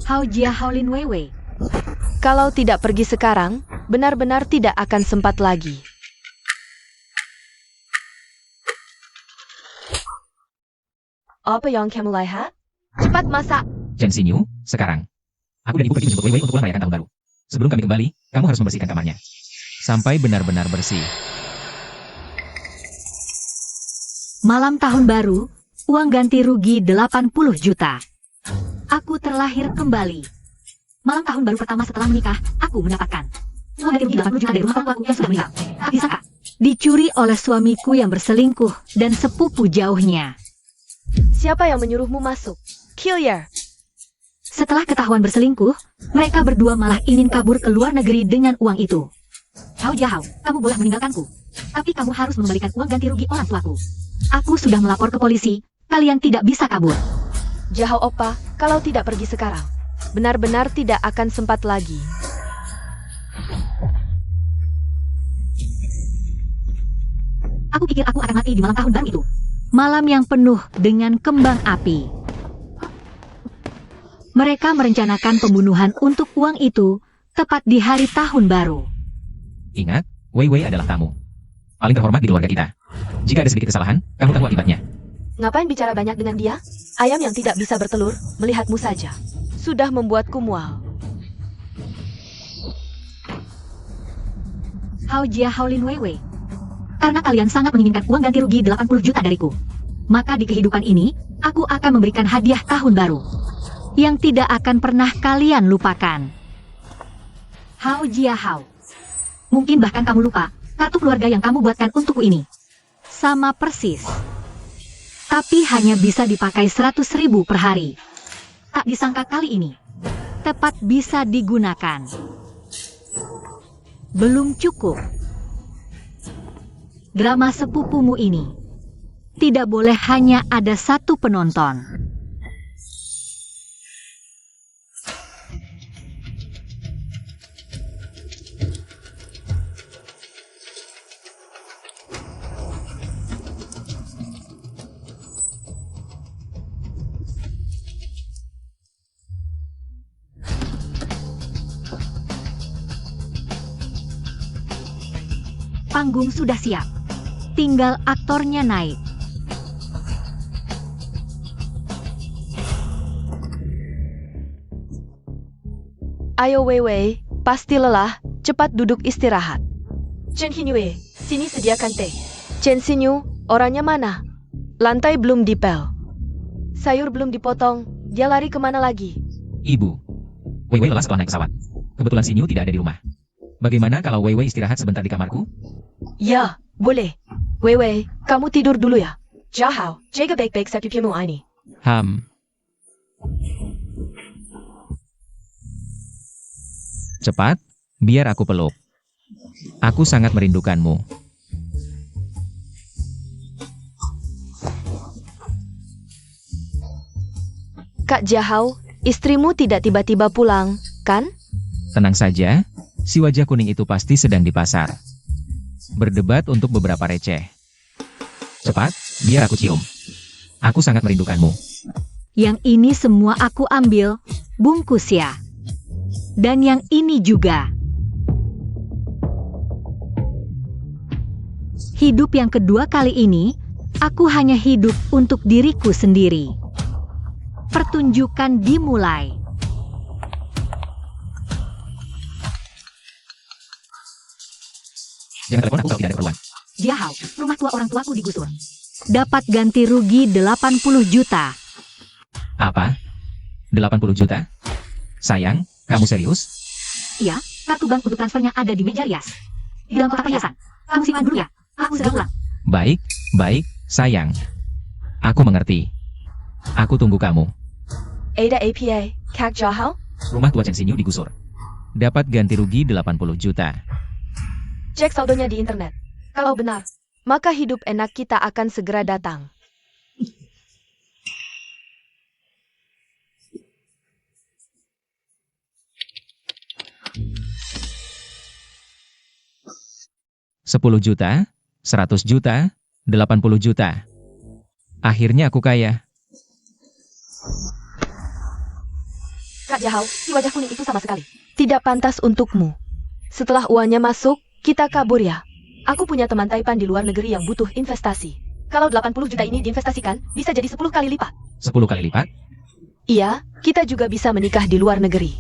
Hao Jia Haolin Weiwei. Kalau tidak pergi sekarang, benar-benar tidak akan sempat lagi. Apa yang kamu lihat? Cepat masak. Chen Xinyu, sekarang. Aku dan ibu pergi menjemput Wei Wei untuk pulang merayakan tahun baru. Sebelum kami kembali, kamu harus membersihkan kamarnya. Sampai benar-benar bersih. Malam tahun baru, uang ganti rugi 80 juta. Aku terlahir kembali. Malam tahun baru pertama setelah menikah, aku mendapatkan uang ganti rugi 80 juta dari rumah ortuaku yang sudah meninggal. Tak disangka, dicuri oleh suamiku yang berselingkuh dan sepupu jauhnya. Siapa yang menyuruhmu masuk? Killer. Setelah ketahuan berselingkuh, mereka berdua malah ingin kabur ke luar negeri dengan uang itu. Hao Jia Hao, kamu boleh meninggalkanku, tapi kamu harus mengembalikan uang ganti rugi orang tuaku. Aku sudah melapor ke polisi, kalian tidak bisa kabur. Jahao Opa, kalau tidak pergi sekarang, benar-benar tidak akan sempat lagi. Aku pikir aku akan mati di malam tahun baru itu. Malam yang penuh dengan kembang api. Mereka merencanakan pembunuhan untuk uang itu tepat di hari tahun baru. Ingat, Wei Wei adalah tamu. Paling terhormat di keluarga kita. Jika ada sedikit kesalahan, kamu tahu akibatnya. Ngapain bicara banyak dengan dia? Ayam yang tidak bisa bertelur, melihatmu saja. Sudah membuatku mual. Hao Jia Haolin Weiwei. Karena kalian sangat menginginkan uang ganti rugi 80 juta dariku, maka di kehidupan ini, aku akan memberikan hadiah tahun baru yang tidak akan pernah kalian lupakan. Hao Jia Hao. Mungkin bahkan kamu lupa kartu keluarga yang kamu buatkan untukku ini. Sama persis. Tapi hanya bisa dipakai 100.000 per hari. Tak disangka kali ini, tepat bisa digunakan. Belum cukup. Drama sepupumu ini tidak boleh hanya ada satu penonton. Panggung sudah siap. Tinggal aktornya naik. Ayo Wei Wei, pasti lelah, cepat duduk istirahat. Chen Xinyu, sini sediakan teh. Chen Xinyu, orangnya mana? Lantai belum dipel. Sayur belum dipotong, dia lari kemana lagi? Ibu. Wei Wei lelah setelah naik pesawat. Kebetulan Xinyu tidak ada di rumah. Bagaimana kalau Wei Wei istirahat sebentar di kamarku? Ya, boleh. Wei Wei, kamu tidur dulu ya. Jahao, jaga baik-baik sertifiatmu ini. Cepat, biar aku peluk. Aku sangat merindukanmu. Kak Jahao, istrimu tidak tiba-tiba pulang, kan? Tenang saja, si wajah kuning itu pasti sedang di pasar. Berdebat untuk beberapa receh. Cepat, biar aku cium. Aku sangat merindukanmu. Yang ini semua aku ambil, bungkus ya. Dan yang ini juga. Hidup yang kedua kali ini, aku hanya hidup untuk diriku sendiri. Pertunjukan dimulai. Jangan telepon aku kalau tidak ada keperluan. Jahao, rumah tua orang tuaku digusur. Dapat ganti rugi 80 juta. Apa? 80 juta? Sayang, kamu serius? Iya, kartu bank untuk transfernya ada di meja rias. Di dalam kotak perhiasan. Kamu simpan dulu ya, aku segera pulang. Baik, baik, sayang. Aku mengerti. Aku tunggu kamu. Ada APA, Kak Jahao? Rumah tua Chen Xinyu digusur. Dapat ganti rugi 80 juta. Cek saldonya di internet. Kalau benar, maka hidup enak kita akan segera datang. $10 juta, 100 juta, 80 juta. Akhirnya aku kaya. Kak Jahao, si wajah kuning itu sama sekali tidak pantas untukmu. Setelah uangnya masuk, kita kabur ya. Aku punya teman Taipan di luar negeri yang butuh investasi. Kalau 80 juta ini diinvestasikan, bisa jadi 10 kali lipat. 10 kali lipat? Iya, kita juga bisa menikah di luar negeri.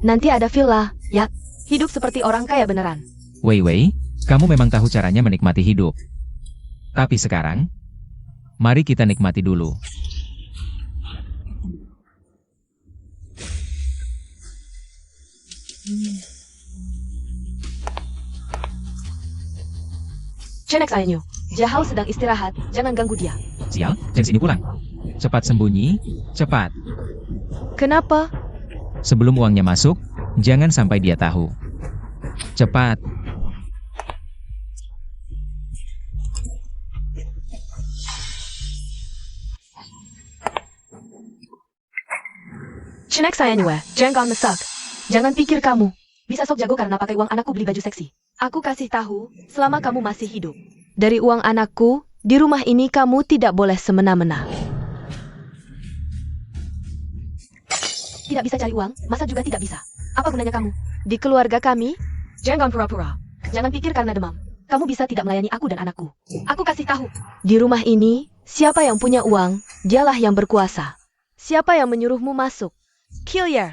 Nanti ada villa, ya. Hidup seperti orang kaya beneran. Wei Wei, kamu memang tahu caranya menikmati hidup. Tapi sekarang, mari kita nikmati dulu. Cenek sayangnya, Jahao sedang istirahat, jangan ganggu dia. Sial, Chen sini pulang. Cepat sembunyi, cepat. Kenapa? Sebelum uangnya masuk, jangan sampai dia tahu. Cepat. Cenek sayangnya, jangan mesak. Jangan pikir kamu bisa sok jago karena pakai uang anakku beli baju seksi. Aku kasih tahu, selama kamu masih hidup. Dari uang anakku, di rumah ini kamu tidak boleh semena-mena. Tidak bisa cari uang, masa juga tidak bisa. Apa gunanya kamu? Di keluarga kami, jangan pura-pura. Jangan pikir karena demam. Kamu bisa tidak melayani aku dan anakku. Aku kasih tahu. Di rumah ini, siapa yang punya uang, dialah yang berkuasa. Siapa yang menyuruhmu masuk? Killier.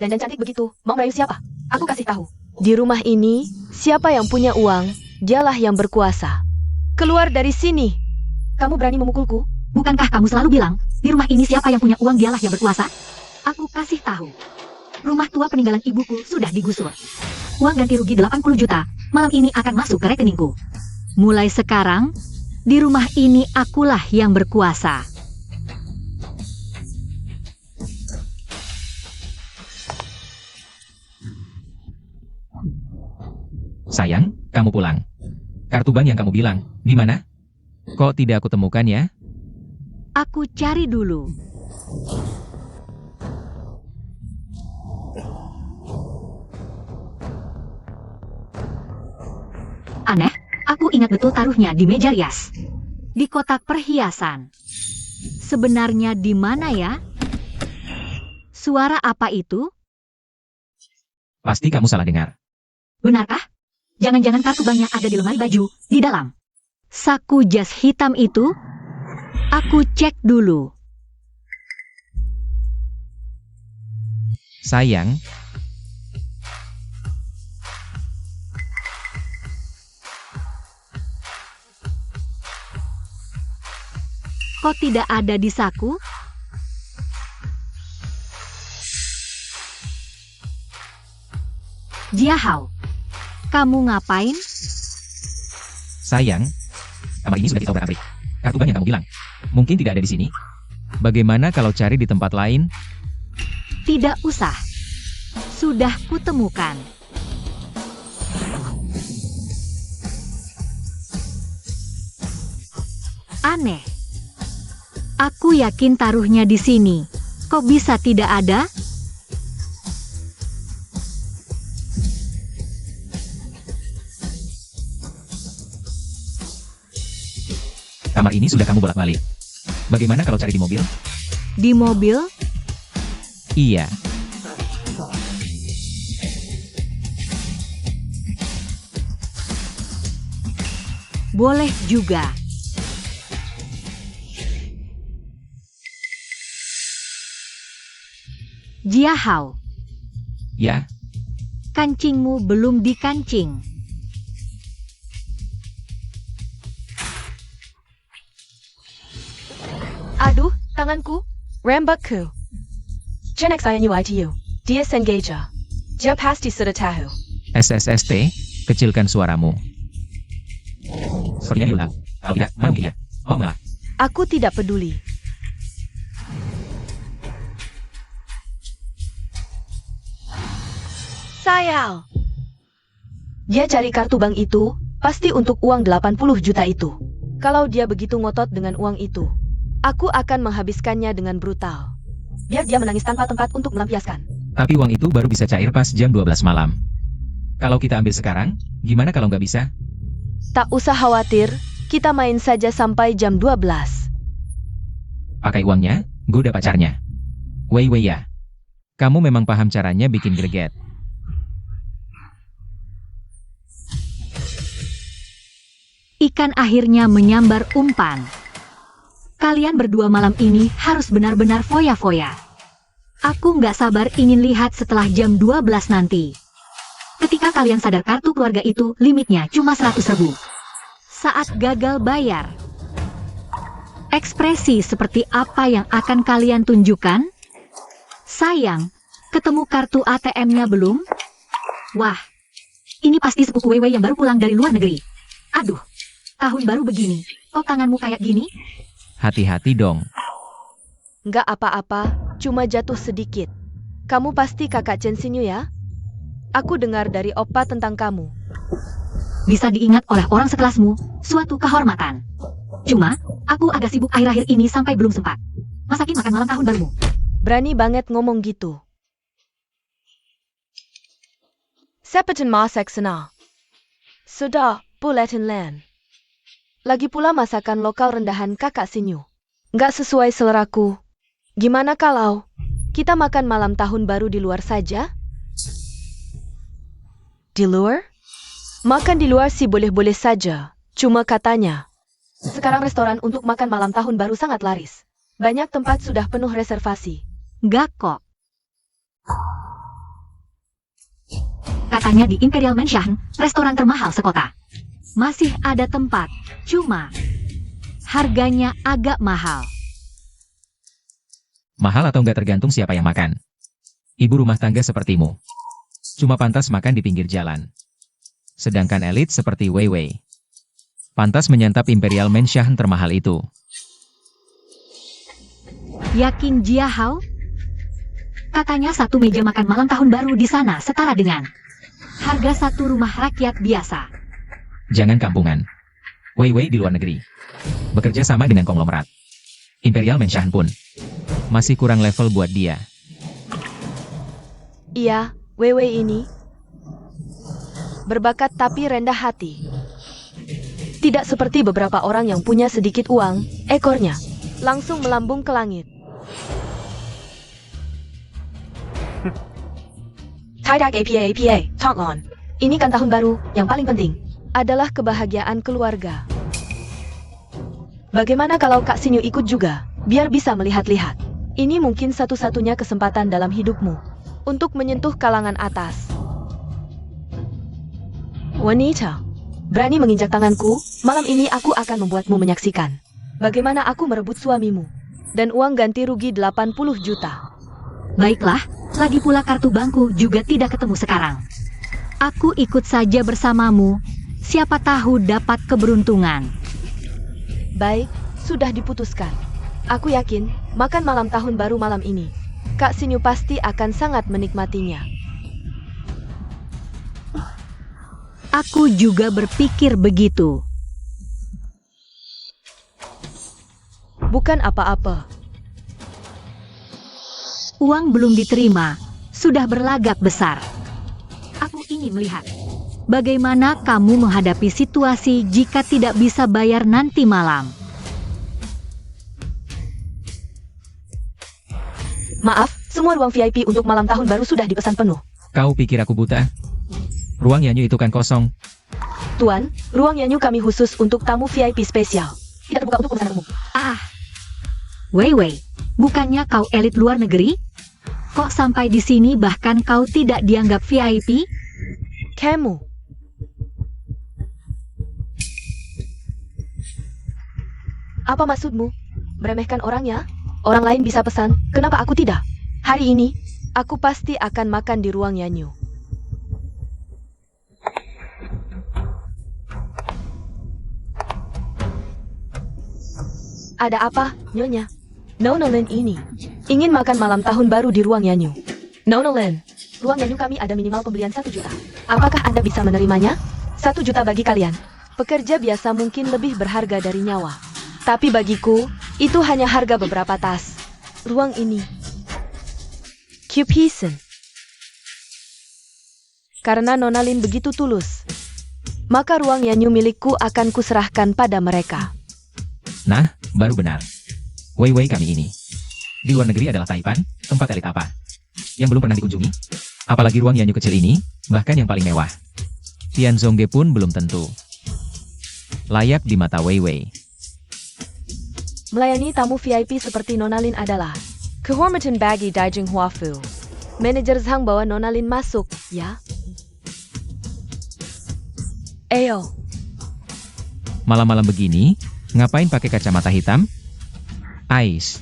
Dan cantik begitu, mau merayu siapa? Aku kasih tahu. Di rumah ini, siapa yang punya uang, dialah yang berkuasa. Keluar dari sini. Kamu berani memukulku? Bukankah kamu selalu bilang, di rumah ini siapa yang punya uang dialah yang berkuasa? Aku kasih tahu. Rumah tua peninggalan ibuku sudah digusur. Uang ganti rugi 80 juta, malam ini akan masuk ke rekeningku. Mulai sekarang, di rumah ini akulah yang berkuasa. Sayang, kamu pulang. Kartu bank yang kamu bilang, di mana? Kok tidak aku temukan ya? Aku cari dulu. Aneh, aku ingat betul taruhnya di meja rias. Di kotak perhiasan. Sebenarnya di mana ya? Suara apa itu? Pasti kamu salah dengar. Benarkah? Jangan-jangan kartu banknya ada di lemari baju, di dalam. Saku jas hitam itu? Aku cek dulu. Sayang, Kok tidak ada di saku? Jiahao, kamu ngapain? sayang, kamar ini sudah kita obrak-abrik. Kartu bank yang kamu bilang, mungkin tidak ada di sini. Bagaimana kalau cari di tempat lain? Tidak usah. Sudah kutemukan. Aneh. Aku yakin taruhnya di sini. Kok bisa tidak ada? Kamar ini sudah kamu bolak-balik. Bagaimana kalau cari di mobil? Di mobil? Iya. Boleh juga. Jiahao, Ya, kancingmu belum dikancing. Aduh, tanganku. Rambutku. Cenek saya ITU. Dia sengaja. Dia pasti sudah tahu. SSST, kecilkan suaramu. Sepertinya hilang. Kalau tidak, mana mungkin ya? Oh enggak. Aku tidak peduli. Sayang. Dia cari kartu bank itu, pasti untuk uang 80 juta itu. Kalau dia begitu ngotot dengan uang itu, aku akan menghabiskannya dengan brutal. Biar dia menangis tanpa tempat untuk melampiaskan. Tapi uang itu baru bisa cair pas jam 12 malam. Kalau kita ambil sekarang, gimana kalau nggak bisa? Tak usah khawatir, kita main saja sampai jam 12. Pakai uangnya, goda pacarnya. Wei Wei ya. Kamu memang paham caranya bikin greget. Ikan akhirnya menyambar umpan. Kalian berdua malam ini harus benar-benar foya-foya. Aku nggak sabar ingin lihat setelah jam 12 nanti. Ketika kalian sadar kartu keluarga itu limitnya cuma 100.000. Saat gagal bayar. Ekspresi seperti apa yang akan kalian tunjukkan? Sayang, ketemu kartu ATM-nya belum? Wah, ini pasti sepupu Wewe yang baru pulang dari luar negeri. Aduh, tahun baru begini, kok tanganmu kayak gini? Hati-hati dong. Nggak apa-apa, cuma jatuh sedikit. Kamu pasti kakak Chen Xinyu ya? Aku dengar dari Oppa tentang kamu. Bisa diingat oleh orang sekelasmu, suatu kehormatan. Cuma, aku agak sibuk akhir-akhir ini sampai belum sempat masakin makan malam tahun barumu. Berani banget ngomong gitu. Siapa Chen masak sana? Sudah, buletin Len. Lagi pula masakan lokal rendahan kakak Xinyu. Nggak sesuai seleraku. Gimana kalau kita makan malam tahun baru di luar saja? Di luar? Makan di luar sih boleh-boleh saja. Cuma katanya, sekarang restoran untuk makan malam tahun baru sangat laris. Banyak tempat sudah penuh reservasi. Gak kok. Katanya di Imperial Mansion, restoran termahal sekota. Masih ada tempat, cuma harganya agak mahal. Mahal atau nggak tergantung siapa yang makan. Ibu rumah tangga sepertimu cuma pantas makan di pinggir jalan. Sedangkan elit seperti Weiwei pantas menyantap Imperial Mansion termahal itu. Yakin Jia Hao? Katanya satu meja makan malam tahun baru di sana setara dengan harga satu rumah rakyat biasa. Jangan kampungan. Weiwei di luar negeri bekerja sama dengan konglomerat. Imperial Mansion pun masih kurang level buat dia. Iya, Wewe ini berbakat tapi rendah hati. Tidak seperti beberapa orang yang punya sedikit uang, ekornya langsung melambung ke langit. Tidak APA, talk on. Ini kan tahun baru, yang paling penting adalah kebahagiaan keluarga. Bagaimana kalau Kak Xinyu ikut juga, biar bisa melihat-lihat. Ini mungkin satu-satunya kesempatan dalam hidupmu untuk menyentuh kalangan atas. Wanita, berani menginjak tanganku, malam ini aku akan membuatmu menyaksikan bagaimana aku merebut suamimu dan uang ganti rugi 80 juta. Baiklah, lagi pula kartu bankku juga tidak ketemu sekarang. Aku ikut saja bersamamu, siapa tahu dapat keberuntungan. Baik, sudah diputuskan. Aku yakin, makan malam tahun baru malam ini, Kak Xinyu pasti akan sangat menikmatinya. Aku juga berpikir begitu. Bukan apa-apa. Uang belum diterima, sudah berlagak besar. Aku ingin melihat bagaimana kamu menghadapi situasi jika tidak bisa bayar nanti malam. Maaf, semua ruang VIP untuk malam tahun baru sudah dipesan penuh. Kau pikir aku buta? Ruang Yanyu itu kan kosong. Tuan, ruang Yanyu kami khusus untuk tamu VIP spesial. Tidak terbuka untuk pemesanan umum. Weiwei, bukannya kau elit luar negeri? Kok sampai di sini bahkan kau tidak dianggap VIP? Kamu. Apa maksudmu? Meremehkan orangnya? Orang lain bisa pesan, kenapa aku tidak? Hari ini, aku pasti akan makan di ruang Yanyu. Ada apa, Nyonya? Nonolen ini ingin makan malam tahun baru di ruang Yanyu. Nonolen, ruang Yanyu kami ada minimal pembelian 1 juta. Apakah Anda bisa menerimanya? 1 juta bagi kalian. Pekerja biasa mungkin lebih berharga dari nyawa. Tapi bagiku, itu hanya harga beberapa tas. Ruang ini. Cupison. Karena Nona Lin begitu tulus, maka ruang Yanyu milikku akan kuserahkan pada mereka. Nah, baru benar. Weiwei kami ini di luar negeri adalah Taipan, tempat elit apa? yang belum pernah dikunjungi? Apalagi ruang Yanyu kecil ini, bahkan yang paling mewah. Tianzongge pun belum tentu layak di mata Wei Wei. Melayani tamu VIP seperti Nona Lin adalah kehormatan bagi Daijing Huafu. Manajer Zhang bawa Nona Lin masuk, ya. Ayo, Malam-malam begini, ngapain pakai kacamata hitam? Ais,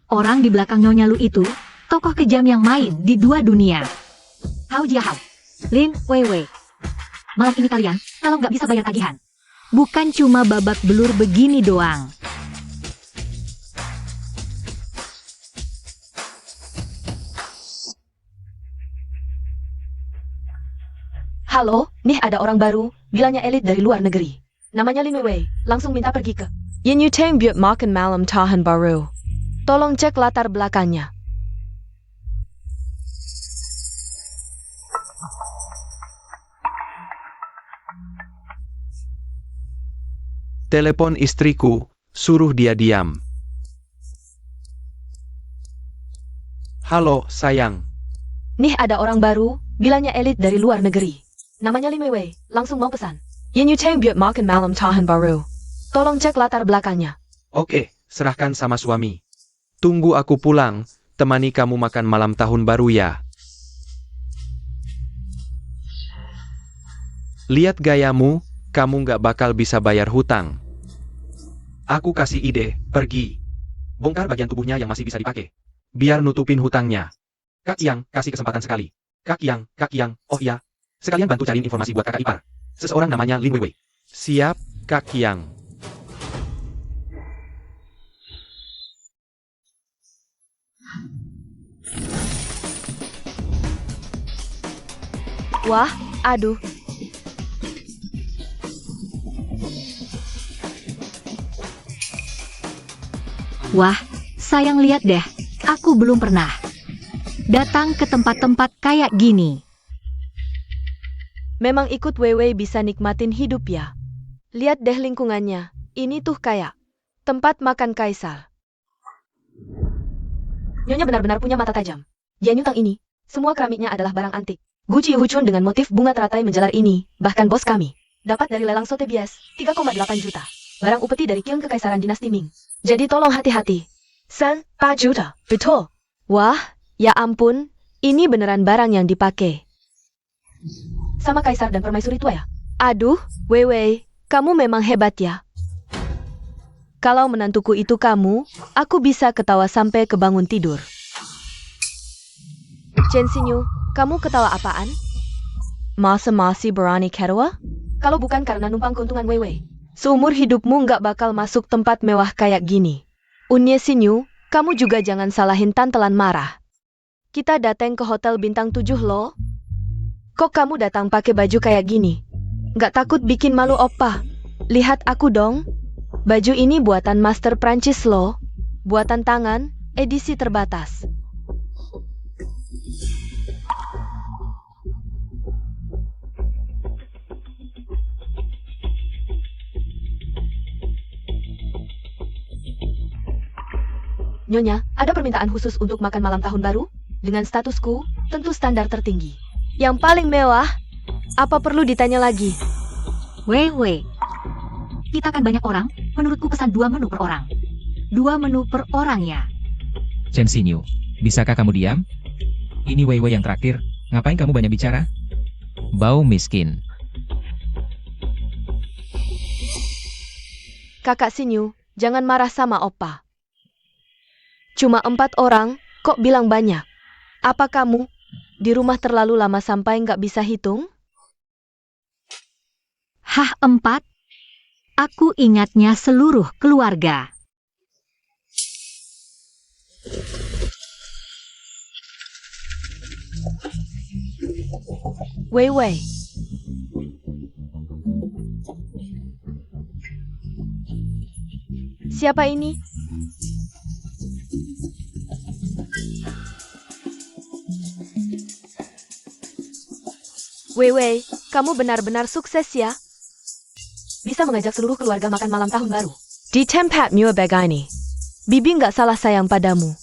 Orang di belakang Nyonya Lu itu, tokoh kejam yang main di dua dunia. Hao Jia Hao, Lin Wei Wei. Malam ini kalian, kalau nggak bisa bayar tagihan. Bukan cuma babak belur begini doang. halo, nih ada orang baru, bilangnya elit dari luar negeri. Namanya Lin Wei Wei, langsung minta pergi ke Yin Yu Teng buat makan malam tahan baru. Tolong cek latar belakangnya. Telepon istriku, suruh dia diam. Halo, sayang. Nih ada orang baru, bilangnya elit dari luar negeri. Namanya Lin Wei Wei, langsung mau pesan. Yin Yu Teng buat makan malam tahan baru. Tolong cek latar belakangnya. Oke, serahkan sama suami. Tunggu aku pulang, temani kamu makan malam tahun baru ya. Lihat gayamu, kamu nggak bakal bisa bayar hutang. Aku kasih ide, pergi. Bongkar bagian tubuhnya yang masih bisa dipakai. Biar nutupin hutangnya. Kak Yang, kasih kesempatan sekali. Kak Yang, oh iya. Sekalian bantu cariin informasi buat kakak ipar. Seseorang namanya Lin Wei Wei. Siap, Kak Yang. Wah, aduh. Wah, sayang lihat deh, aku belum pernah datang ke tempat-tempat kayak gini. Memang ikut Wei Wei bisa nikmatin hidup ya. Lihat deh lingkungannya, ini tuh kayak tempat makan kaisar. Nyonya benar-benar punya mata tajam. Yanyu Tang ini, semua keramiknya adalah barang antik. Guci Huchun dengan motif bunga teratai menjalar ini, bahkan bos kami, dapat dari lelang sote bias, 3,8 juta. Barang upeti dari kiong kekaisaran dinasti Ming. Jadi tolong hati-hati. 3, 4 juta, betul. Wah, ya ampun, ini beneran barang yang dipakai. Sama kaisar dan permaisuri tua ya? Aduh, Wei Wei, kamu memang hebat ya. Kalau menantuku itu kamu, aku bisa ketawa sampai kebangun tidur. Chen Xinyu, kamu ketawa apaan? Masa masih berani ketawa? Kalau bukan karena numpang keuntungan Wei Wei, seumur hidupmu nggak bakal masuk tempat mewah kayak gini. Unye Xinyu, kamu juga jangan salahin Tantelan marah. Kita datang ke hotel bintang 7 loh. Kok kamu datang pakai baju kayak gini? Nggak takut bikin malu opa? Lihat aku dong. Baju ini buatan master Prancis loh. Buatan tangan, edisi terbatas. Nyonya, ada permintaan khusus untuk makan malam tahun baru? Dengan statusku, tentu standar tertinggi. Yang paling mewah? Apa perlu ditanya lagi? Wei Wei, kita kan banyak orang, menurutku pesan 2 menu per orang. 2 menu per orang ya. Chen Xinyu, bisakah kamu diam? Ini Wei Wei yang traktir, ngapain kamu banyak bicara? Bau miskin. Kakak Xinyu, jangan marah sama opa. Cuma 4 orang, kok bilang banyak? Apa kamu di rumah terlalu lama sampai nggak bisa hitung? Hah 4? Aku ingatnya seluruh keluarga. Wei Wei. Siapa ini? Wei Wei, kamu benar-benar sukses ya. Bisa mengajak seluruh keluarga makan malam tahun baru. Di tempat mewah begini. Bibi nggak salah sayang padamu.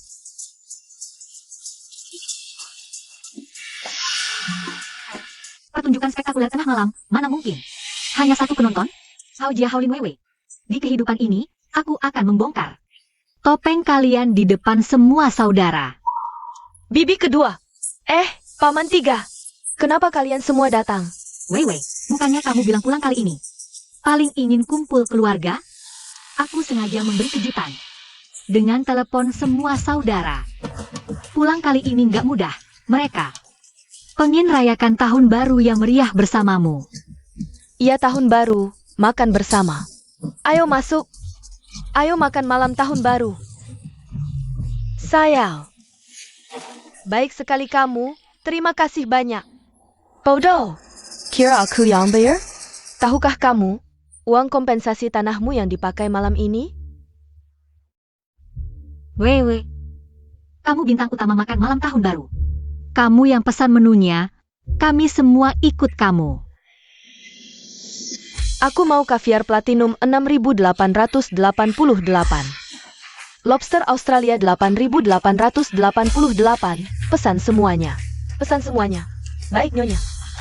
pertunjukan spektakuler tengah malam, mana mungkin. Hanya satu penonton? Hao Jia Haolin Weiwei. Di kehidupan ini, aku akan membongkar topeng kalian di depan semua saudara. Bibi kedua. Paman tiga. Kenapa kalian semua datang? Weiwei, bukannya kamu bilang pulang kali ini? Paling ingin kumpul keluarga? Aku sengaja memberi kejutan. Dengan telepon semua saudara. Pulang kali ini nggak mudah. Mereka pengen rayakan tahun baru yang meriah bersamamu. Iya, tahun baru, makan bersama. Ayo masuk. Ayo makan malam tahun baru. Sayang. Baik sekali kamu, terima kasih banyak. Bodoh, kira aku yang bayar? Tahukah kamu, uang kompensasi tanahmu yang dipakai malam ini? Weiwei, kamu bintang utama makan malam tahun baru. Kamu yang pesan menunya, kami semua ikut kamu. Aku mau kaviar platinum 6.888. Lobster Australia 8.888. Pesan semuanya. Pesan semuanya. Baik, Nyonya.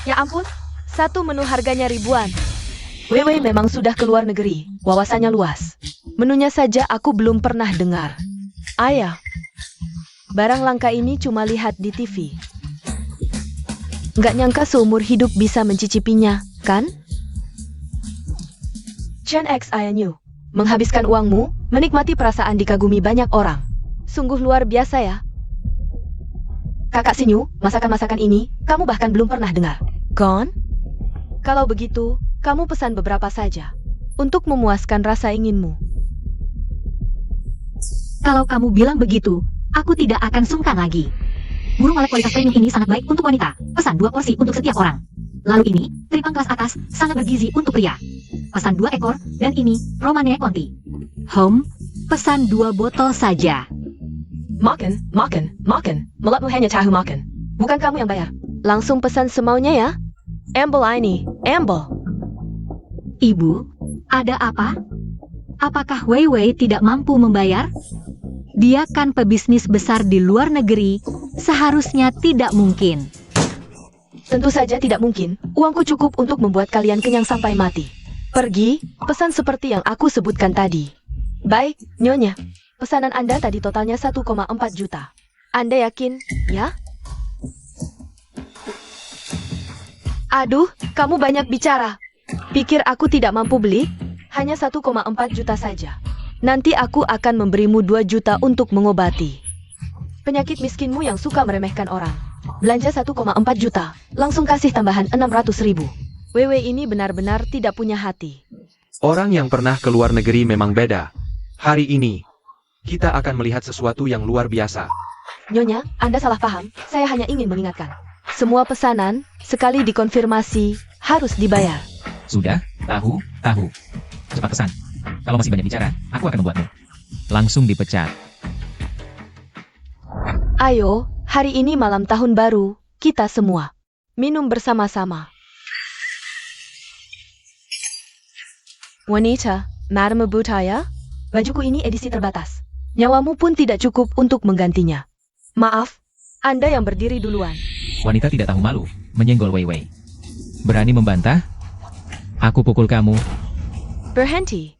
Ya ampun, satu menu harganya ribuan. Weiwei memang sudah keluar negeri, wawasannya luas. Menunya saja aku belum pernah dengar. Ayah, barang langka ini cuma lihat di TV. Nggak nyangka seumur hidup bisa mencicipinya, kan? Chen X INU, menghabiskan uangmu, menikmati perasaan dikagumi banyak orang. Sungguh luar biasa ya. Kakak Sinyu, masakan-masakan ini, kamu bahkan belum pernah dengar. Gone? Kalau begitu, kamu pesan beberapa saja. Untuk memuaskan rasa inginmu. Kalau kamu bilang begitu, aku tidak akan sungkan lagi. Burung oleh kualitas premium ini sangat baik untuk wanita. Pesan 2 porsi untuk setiap orang. Lalu ini, tripang kelas atas, sangat bergizi untuk pria. Pesan 2 ekor, dan ini, Romane Conti. Home, pesan 2 botol saja. Makan. Mulatmu hanya tahu makan. Bukan kamu yang bayar. Langsung pesan semaunya ya. Ambil ini, ambil. Ibu, ada apa? Apakah Weiwei tidak mampu membayar? Dia kan pebisnis besar di luar negeri, seharusnya tidak mungkin. Tentu saja tidak mungkin. Uangku cukup untuk membuat kalian kenyang sampai mati. Pergi, pesan seperti yang aku sebutkan tadi. Baik, Nyonya. Pesanan Anda tadi totalnya 1,4 juta. Anda yakin, ya? Aduh, kamu banyak bicara. Pikir aku tidak mampu beli? Hanya 1,4 juta saja. Nanti aku akan memberimu 2 juta untuk mengobati penyakit miskinmu yang suka meremehkan orang. Belanja 1,4 juta, langsung kasih tambahan 600.000. Weiwei ini benar-benar tidak punya hati. Orang yang pernah ke luar negeri memang beda. Hari ini, kita akan melihat sesuatu yang luar biasa. Nyonya, Anda salah paham. Saya hanya ingin mengingatkan. Semua pesanan, sekali dikonfirmasi, harus dibayar. Sudah, tahu. Cepat pesan. Kalau masih banyak bicara, aku akan membuatmu. Langsung dipecat. Ayo, hari ini malam tahun baru, kita semua minum bersama-sama. Wanita, Madame Butaya, bajuku ini edisi terbatas. Nyawamu pun tidak cukup untuk menggantinya. Maaf, Anda yang berdiri duluan. Wanita tidak tahu malu, menyenggol Weiwei. Berani membantah? Aku pukul kamu. Berhenti.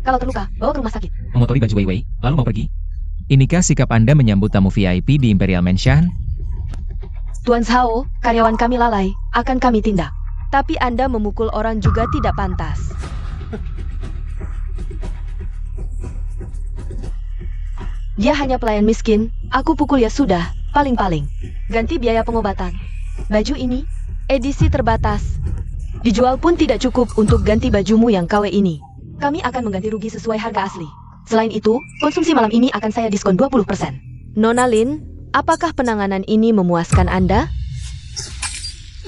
Kalau terluka, bawa ke rumah sakit. Mengotori baju Weiwei, lalu mau pergi? Inikah sikap Anda menyambut tamu VIP di Imperial Mansion? Tuan Zhao, karyawan kami lalai, akan kami tindak. Tapi Anda memukul orang juga tidak pantas. Dia hanya pelayan miskin, aku pukul ya sudah, paling-paling. Ganti biaya pengobatan. Baju ini, edisi terbatas. Dijual pun tidak cukup untuk ganti bajumu yang KW ini. Kami akan mengganti rugi sesuai harga asli. Selain itu, konsumsi malam ini akan saya diskon 20%. Nona Lin, apakah penanganan ini memuaskan Anda?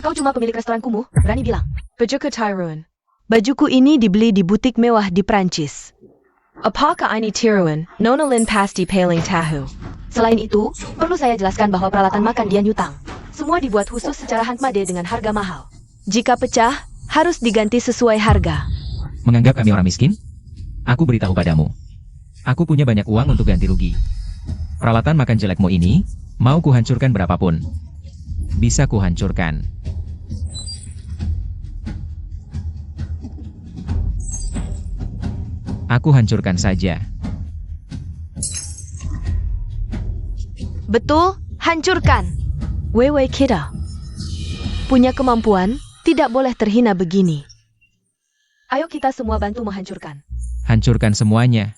Kau cuma pemilik restoran kumuh, berani bilang. Bajuku Tyrone. Bajuku ini dibeli di butik mewah di Prancis. Apakah ini Tyrone? Nona Lin pasti paling tahu. Selain itu, perlu saya jelaskan bahwa peralatan makan dia nyutang. Semua dibuat khusus secara handmade dengan harga mahal. Jika pecah, harus diganti sesuai harga. Menganggap kami orang miskin? Aku beritahu padamu. Aku punya banyak uang untuk ganti rugi. Peralatan makan jelekmu ini, mau kuhancurkan berapapun. bisa kuhancurkan. Aku hancurkan saja. Betul, hancurkan. Weiwei kita punya kemampuan, tidak boleh terhina begini. Ayo kita semua bantu menghancurkan. Hancurkan semuanya.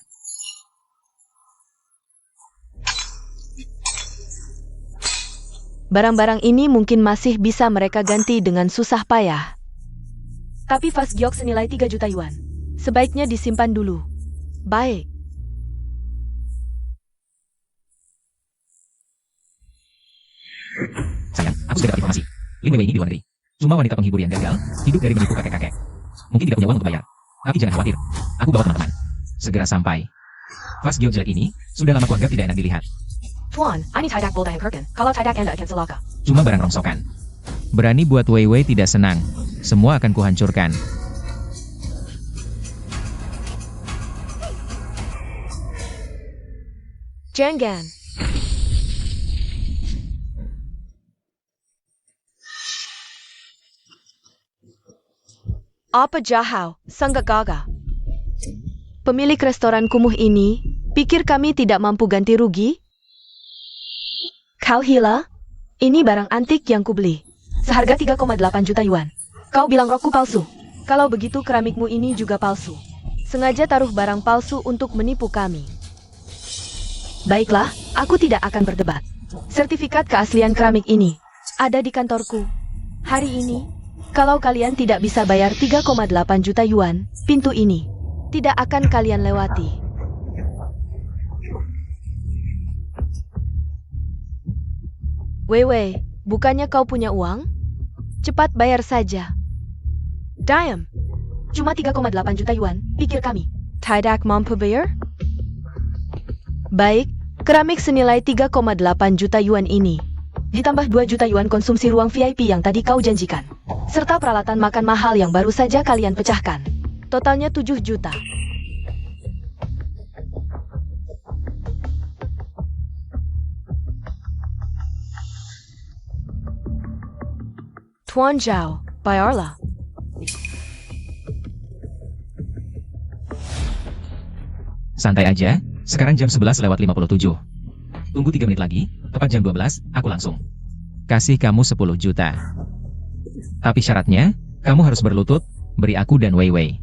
Barang-barang ini mungkin masih bisa mereka ganti dengan susah payah. Tapi Fast Gyok senilai 3 juta yuan. Sebaiknya disimpan dulu. Baik. Sayang, aku sudah dapat informasi. Lin Weiwei ini di luar negeri. Cuma wanita penghibur yang gagal, hidup dari menipu kakek-kakek. Mungkin tidak punya uang untuk bayar. Tapi jangan khawatir. Aku bawa teman-teman. Segera sampai. Fast Gyok jelek ini, sudah lama kuanggap tidak enak dilihat. Tuan, ini tidak boleh kirken. Kalau tidak Anda akan celaka. Cuma barang rongsokan. Berani buat Weiwei tidak senang. Semua akan kuhancurkan. Jangan. Apa jahau, sangat gagah. Pemilik restoran kumuh ini, pikir kami tidak mampu ganti rugi? Kau hila? Ini barang antik yang kubeli. Seharga 3,8 juta yuan. Kau bilang rokku palsu. Kalau begitu keramikmu ini juga palsu. Sengaja taruh barang palsu untuk menipu kami. Baiklah, aku tidak akan berdebat. Sertifikat keaslian keramik ini ada di kantorku. Hari ini, kalau kalian tidak bisa bayar 3,8 juta yuan, pintu ini tidak akan kalian lewati. Weiwei, bukannya kau punya uang? Cepat bayar saja. Diam. Cuma 3,8 juta yuan, pikir kami tidak mampu bayar? Baik, keramik senilai 3,8 juta yuan ini ditambah 2 juta yuan konsumsi ruang VIP yang tadi kau janjikan, serta peralatan makan mahal yang baru saja kalian pecahkan. Totalnya 7 juta. Tuan Zhao, bayarlah. Santai aja, sekarang jam 11:57. Tunggu 3 menit lagi, tepat jam 12, aku langsung kasih kamu 10 juta. Tapi syaratnya, kamu harus berlutut, beri aku dan Weiwei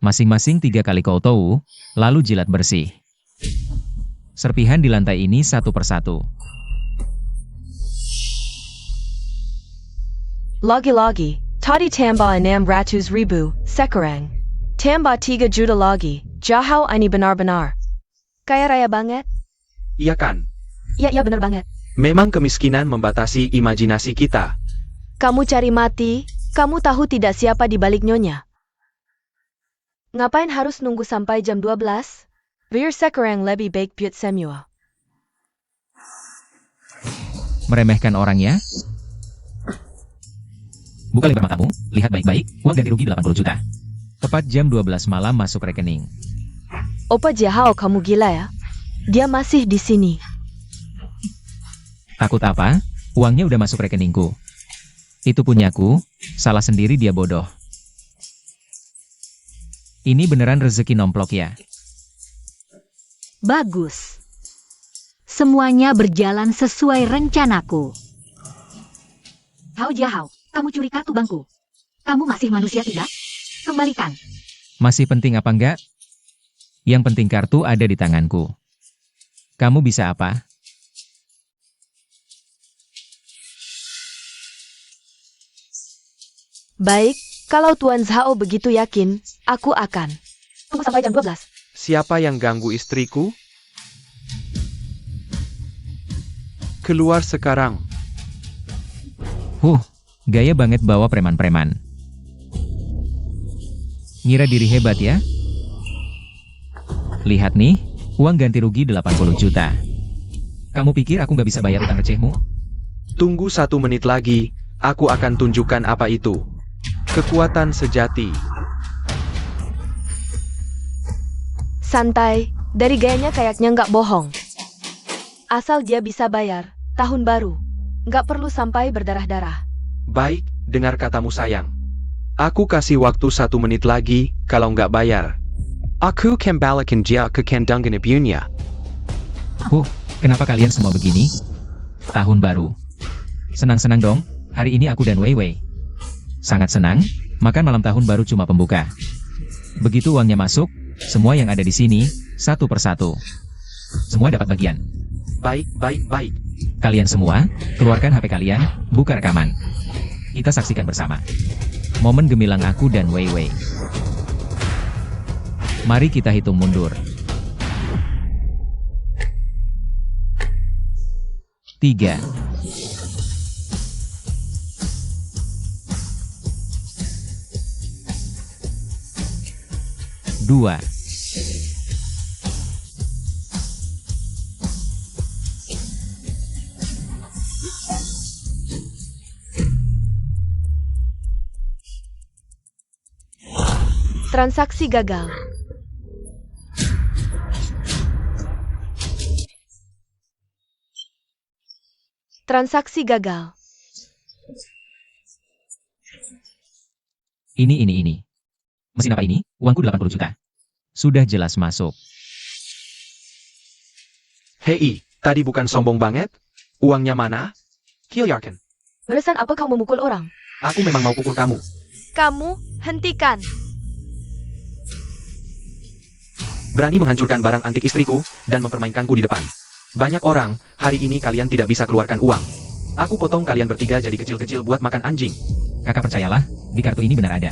masing-masing 3 kali koutou, lalu jilat bersih. Serpihan di lantai ini satu persatu. Lagi-lagi, tadi tambah 600,000 sekarang tambah 3 juta lagi. Jahau ini benar-benar kaya raya banget. Iya kan? Ya benar banget. Memang kemiskinan membatasi imajinasi kita. Kamu cari mati, kamu tahu tidak siapa di balik nyonya. Ngapain harus nunggu sampai jam 12? Biar sekarang lebih baik buat semua. Meremehkan orang ya? Buka lebar matamu, lihat baik-baik, uang ganti rugi 80 juta. Tepat jam 12 malam masuk rekening. Opa Jahau, kamu gila ya? Dia masih di sini. Takut apa? Uangnya udah masuk rekeningku. Itu punyaku, salah sendiri dia bodoh. Ini beneran rezeki nomplok ya? Bagus. Semuanya berjalan sesuai rencanaku. Hao Jahau, kamu curi kartu bankku. Kamu masih manusia tidak? Kembalikan. Masih penting apa enggak? Yang penting kartu ada di tanganku. Kamu bisa apa? Baik, kalau Tuan Zhao begitu yakin, aku akan tunggu sampai jam 12. Siapa yang ganggu istriku? Keluar sekarang. Gaya banget bawa preman-preman. Ngira diri hebat ya? Lihat nih, uang ganti rugi 80 juta. Kamu pikir aku nggak bisa bayar utang recehmu? Tunggu 1 menit lagi, aku akan tunjukkan apa itu. Kekuatan sejati. Santai, dari gayanya kayaknya nggak bohong. Asal dia bisa bayar, tahun baru. Nggak perlu sampai berdarah-darah. Baik, dengar katamu sayang. Aku kasih waktu 1 menit lagi, kalau nggak bayar. Aku kembalikan dia ke kandang ibunya. Kenapa kalian semua begini? Tahun baru. Senang-senang dong, hari ini aku dan Wei Wei. Sangat senang, makan malam tahun baru cuma pembuka. Begitu uangnya masuk, semua yang ada di sini, satu persatu. Semua dapat bagian. Baik. Kalian semua, keluarkan HP kalian, buka rekaman. Kita saksikan bersama. Momen gemilang aku dan Wei Wei. Mari kita hitung mundur. 3. 2. 'Transaksi gagal. Transaksi gagal. Ini. Mesin apa ini? Uangku 80 juta. Sudah jelas masuk. Hei, tadi bukan sombong banget? Uangnya mana? Kilyarkan. Beresan apa kau memukul orang? Aku memang mau pukul kamu. Kamu, hentikan. Berani menghancurkan barang antik istriku, dan mempermainkanku di depan. Banyak orang, hari ini kalian tidak bisa keluarkan uang. Aku potong kalian bertiga jadi kecil-kecil buat makan anjing. Kakak percayalah, di kartu ini benar ada.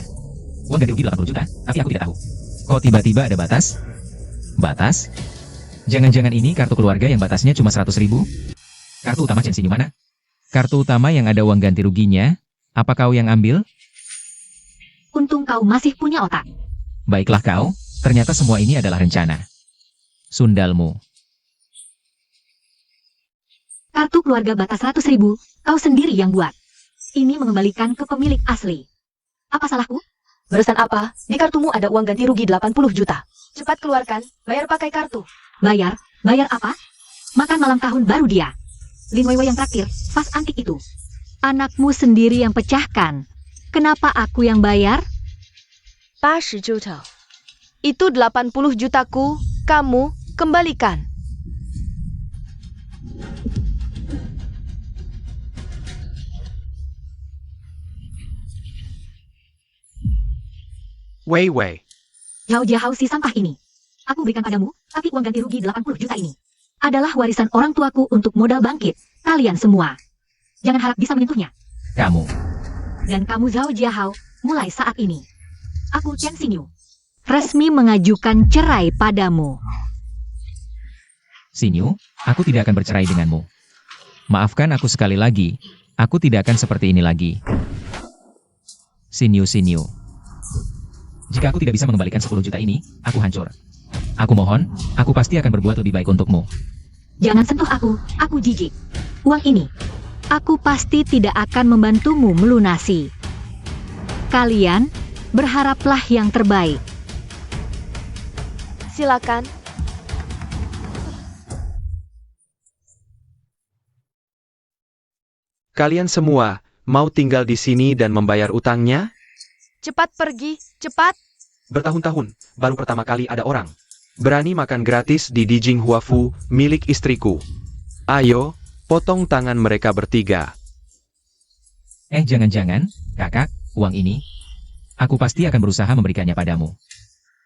Uang ganti rugi 80 juta, tapi aku tidak tahu. Kok tiba-tiba ada batas? Batas? Jangan-jangan ini kartu keluarga yang batasnya cuma 100.000? Kartu utama Chen Xinyu mana? Kartu utama yang ada uang ganti ruginya, apa kau yang ambil? Untung kau masih punya otak. Baiklah kau, ternyata semua ini adalah rencana. Sundalmu. Kartu keluarga batas 100.000, kau sendiri yang buat. Ini mengembalikan ke pemilik asli. Apa salahku? Beresan apa? Di kartumu ada uang ganti rugi 80 juta. Cepat keluarkan, bayar pakai kartu. Bayar? Bayar apa? Makan malam tahun baru dia. Lin Wei Wei yang traktir, pas antik itu. Anakmu sendiri yang pecahkan. Kenapa aku yang bayar? 80 juta. Itu 80 jutaku, kamu kembalikan. Wei. Yao Jiahao si sampah ini. Aku berikan padamu, tapi uang ganti rugi 80 juta ini adalah warisan orang tuaku untuk modal bangkit. Kalian semua. Jangan harap bisa menyentuhnya. Kamu. Dan kamu Zhao Jiahao, mulai saat ini. Aku Chen Xinyu. Resmi mengajukan cerai padamu. Xinyu, aku tidak akan bercerai denganmu. Maafkan aku sekali lagi, aku tidak akan seperti ini lagi. Xinyu. Jika aku tidak bisa mengembalikan 10 juta ini, aku hancur. Aku mohon, aku pasti akan berbuat lebih baik untukmu. Jangan sentuh aku jijik. Uang ini, aku pasti tidak akan membantumu melunasi. Kalian, berharaplah yang terbaik. Silakan. Kalian semua, mau tinggal di sini dan membayar utangnya? Cepat pergi, cepat. Bertahun-tahun, baru pertama kali ada orang berani makan gratis di Dijing Huafu, milik istriku. Ayo, potong tangan mereka bertiga. Jangan-jangan, kakak, uang ini, aku pasti akan berusaha memberikannya padamu.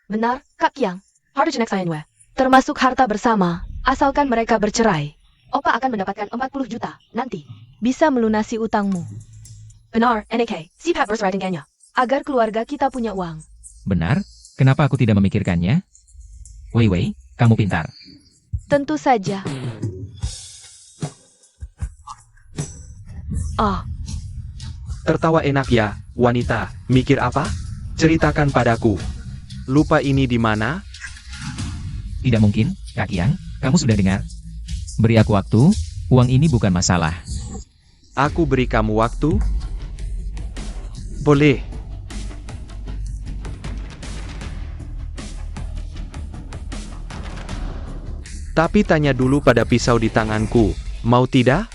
Benar, Kak Yang. Harus next we. Termasuk harta bersama, asalkan mereka bercerai. Opa akan mendapatkan 40 juta, nanti. Bisa melunasi utangmu. Benar, NK, si Peppers writing-nya. Agar keluarga kita punya uang. Benar? Kenapa aku tidak memikirkannya? Wei, kamu pintar. Tentu saja. Oh, Tertawa enak ya, wanita. Mikir apa? Ceritakan padaku. Lupa ini di mana? Tidak mungkin, Kak Yang, kamu sudah dengar. Beri aku waktu, uang ini bukan masalah. Aku beri kamu waktu? Boleh. Tapi tanya dulu pada pisau di tanganku, mau tidak?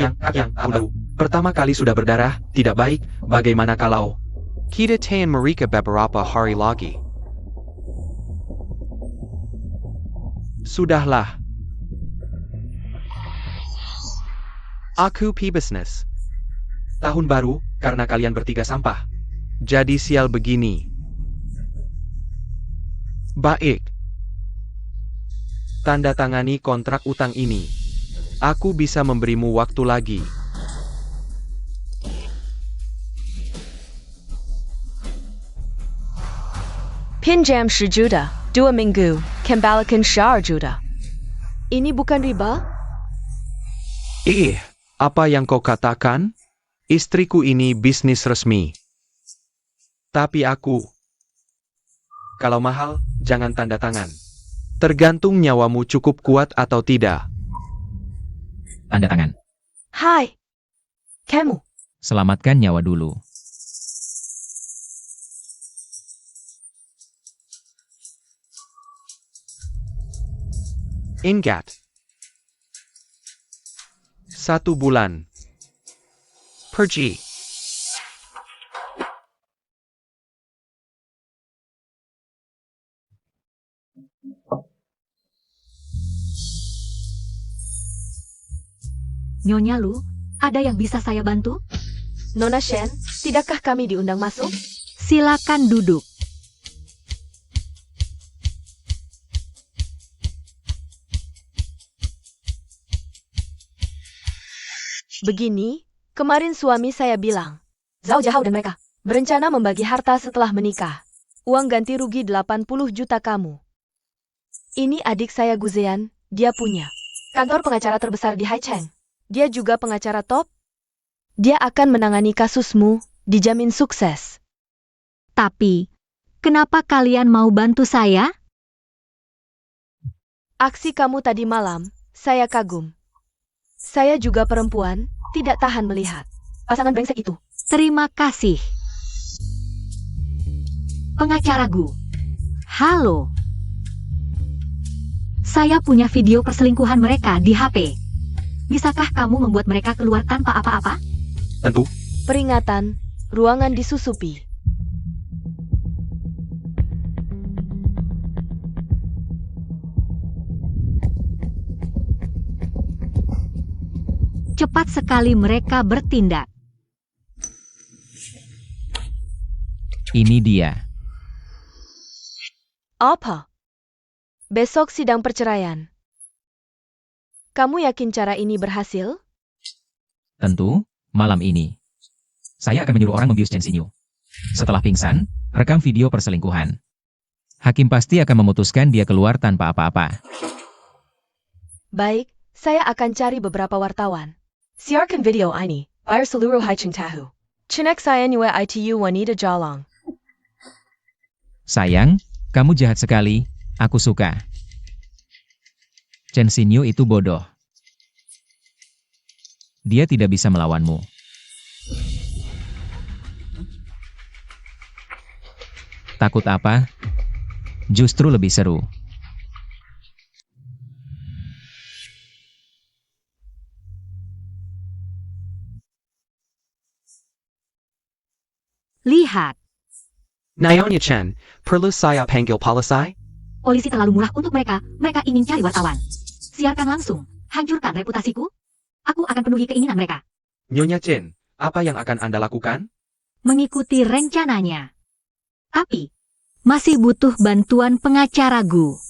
Kak Yang, tahu. Pertama kali sudah berdarah, tidak baik, bagaimana kalau... Kita tayan mereka beberapa hari lagi. Sudahlah. Aku pebisnis. Tahun baru, karena kalian bertiga sampah. Jadi sial begini. Baik. Tanda tangani kontrak utang ini. Aku bisa memberimu waktu lagi. Pinjam 10 juta, 2 minggu, kembalikan 10 juta. Ini bukan riba? Apa yang kau katakan? Istriku ini bisnis resmi. Tapi aku... Kalau mahal, jangan tanda tangan. Tergantung nyawamu cukup kuat atau tidak. Tanda tangan. Hai. Kamu. Selamatkan nyawa dulu. Ingat. 1 bulan. Pergi. Nyonya Lu, ada yang bisa saya bantu? Nona Shen, tidakkah kami diundang masuk? Silakan duduk. Begini, kemarin suami saya bilang, Zhao Jiahao dan mereka berencana membagi harta setelah menikah. Uang ganti rugi 80 juta kamu. Ini adik saya Guzean, dia punya kantor pengacara terbesar di Haicheng. Dia juga pengacara top. Dia akan menangani kasusmu, dijamin sukses. Tapi, kenapa kalian mau bantu saya? Aksi kamu tadi malam, saya kagum. Saya juga perempuan, tidak tahan melihat pasangan brengsek itu. Terima kasih. Pengacara Gu. Halo. Saya punya video perselingkuhan mereka di HP. Bisakah kamu membuat mereka keluar tanpa apa-apa? Tentu. Peringatan, ruangan disusupi. Cepat sekali mereka bertindak. Ini dia. Apa? Besok sidang perceraian. Kamu yakin cara ini berhasil? Tentu, malam ini. Saya akan menyuruh orang membius Chen Xinyu. Setelah pingsan, rekam video perselingkuhan. Hakim pasti akan memutuskan dia keluar tanpa apa-apa. Baik, saya akan cari beberapa wartawan. Siarkan video ini, air seluruh Haicheng tahu. Chinek saya nyue itu wanita jalang. Sayang, kamu jahat sekali, aku suka. Chen Xinyu itu bodoh. Dia tidak bisa melawanmu. Takut apa? Justru lebih seru. Lihat, Nyonya Chen, perlu saya panggil polisi? polisi terlalu murah untuk mereka. Mereka ingin cari wartawan. Siarkan langsung. Hancurkan reputasiku. Aku akan penuhi keinginan mereka. Nyonya Chen, apa yang akan Anda lakukan? Mengikuti rencananya. Tapi, masih butuh bantuan pengacara Gu.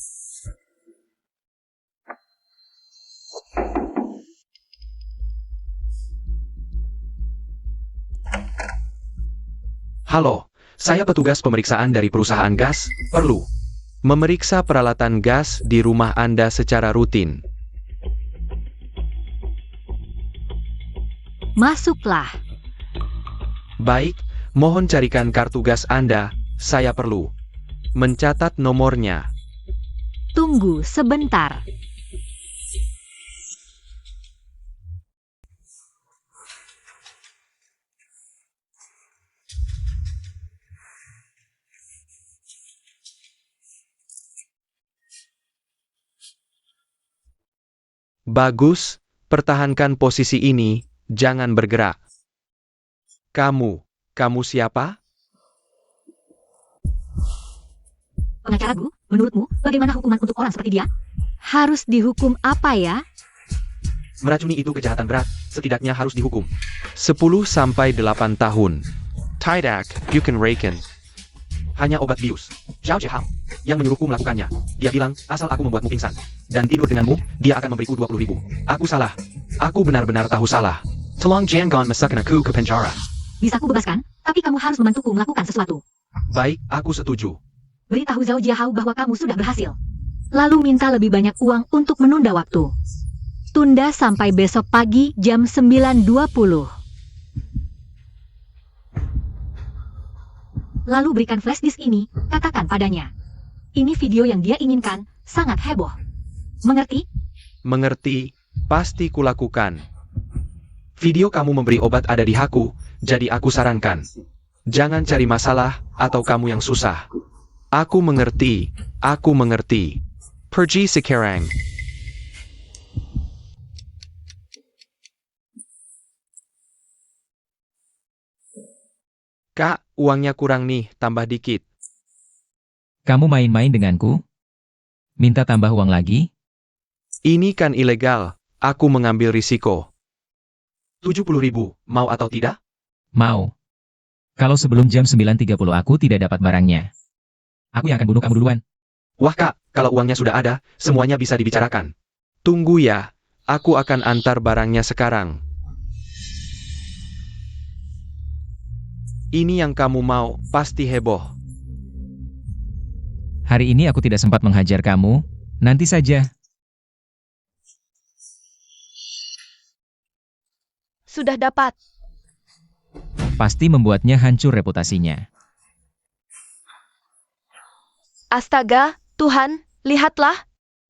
Halo, saya petugas pemeriksaan dari perusahaan gas, perlu memeriksa peralatan gas di rumah Anda secara rutin. Masuklah. Baik, mohon carikan kartu gas Anda, saya perlu mencatat nomornya. Tunggu sebentar. Bagus, Pertahankan posisi ini, jangan bergerak. Kamu siapa? Pengacara Gu, menurutmu, bagaimana hukuman untuk orang seperti dia? Harus dihukum apa ya? Meracuni itu kejahatan berat, setidaknya harus dihukum. 10 sampai 8 tahun. Tidak, you can reckon. Hanya obat bius. Zhao Jihao yang menyuruhku melakukannya. Dia bilang, asal aku membuatmu pingsan dan tidur denganmu, dia akan memberiku 20.000. Aku salah. Aku benar-benar tahu salah. Tolong jangan masukkan aku ke penjara. Bisa ku bebaskan, tapi kamu harus membantuku melakukan sesuatu. Baik, aku setuju. Beritahu Zhao Jiahao bahwa kamu sudah berhasil. Lalu minta lebih banyak uang untuk menunda waktu. Tunda sampai besok pagi jam 9.20. Lalu berikan flash disk ini, katakan padanya. Ini video yang dia inginkan, sangat heboh. Mengerti? Mengerti, pasti kulakukan. Video kamu memberi obat ada di aku, jadi aku sarankan. Jangan cari masalah, atau kamu yang susah. Aku mengerti. Pergi sekarang. Kak, uangnya kurang nih, tambah dikit. Kamu main-main denganku? Minta tambah uang lagi? Ini kan ilegal, aku mengambil risiko. 70.000, mau atau tidak? Mau. Kalau sebelum jam 9.30 aku tidak dapat barangnya, aku yang akan bunuh kamu duluan. Wah kak, kalau uangnya sudah ada, semuanya bisa dibicarakan. Tunggu ya, aku akan antar barangnya sekarang. Ini yang kamu mau, pasti heboh. Hari ini aku tidak sempat menghajar kamu, nanti saja. Sudah dapat. Pasti membuatnya hancur reputasinya. Astaga, Tuhan, lihatlah.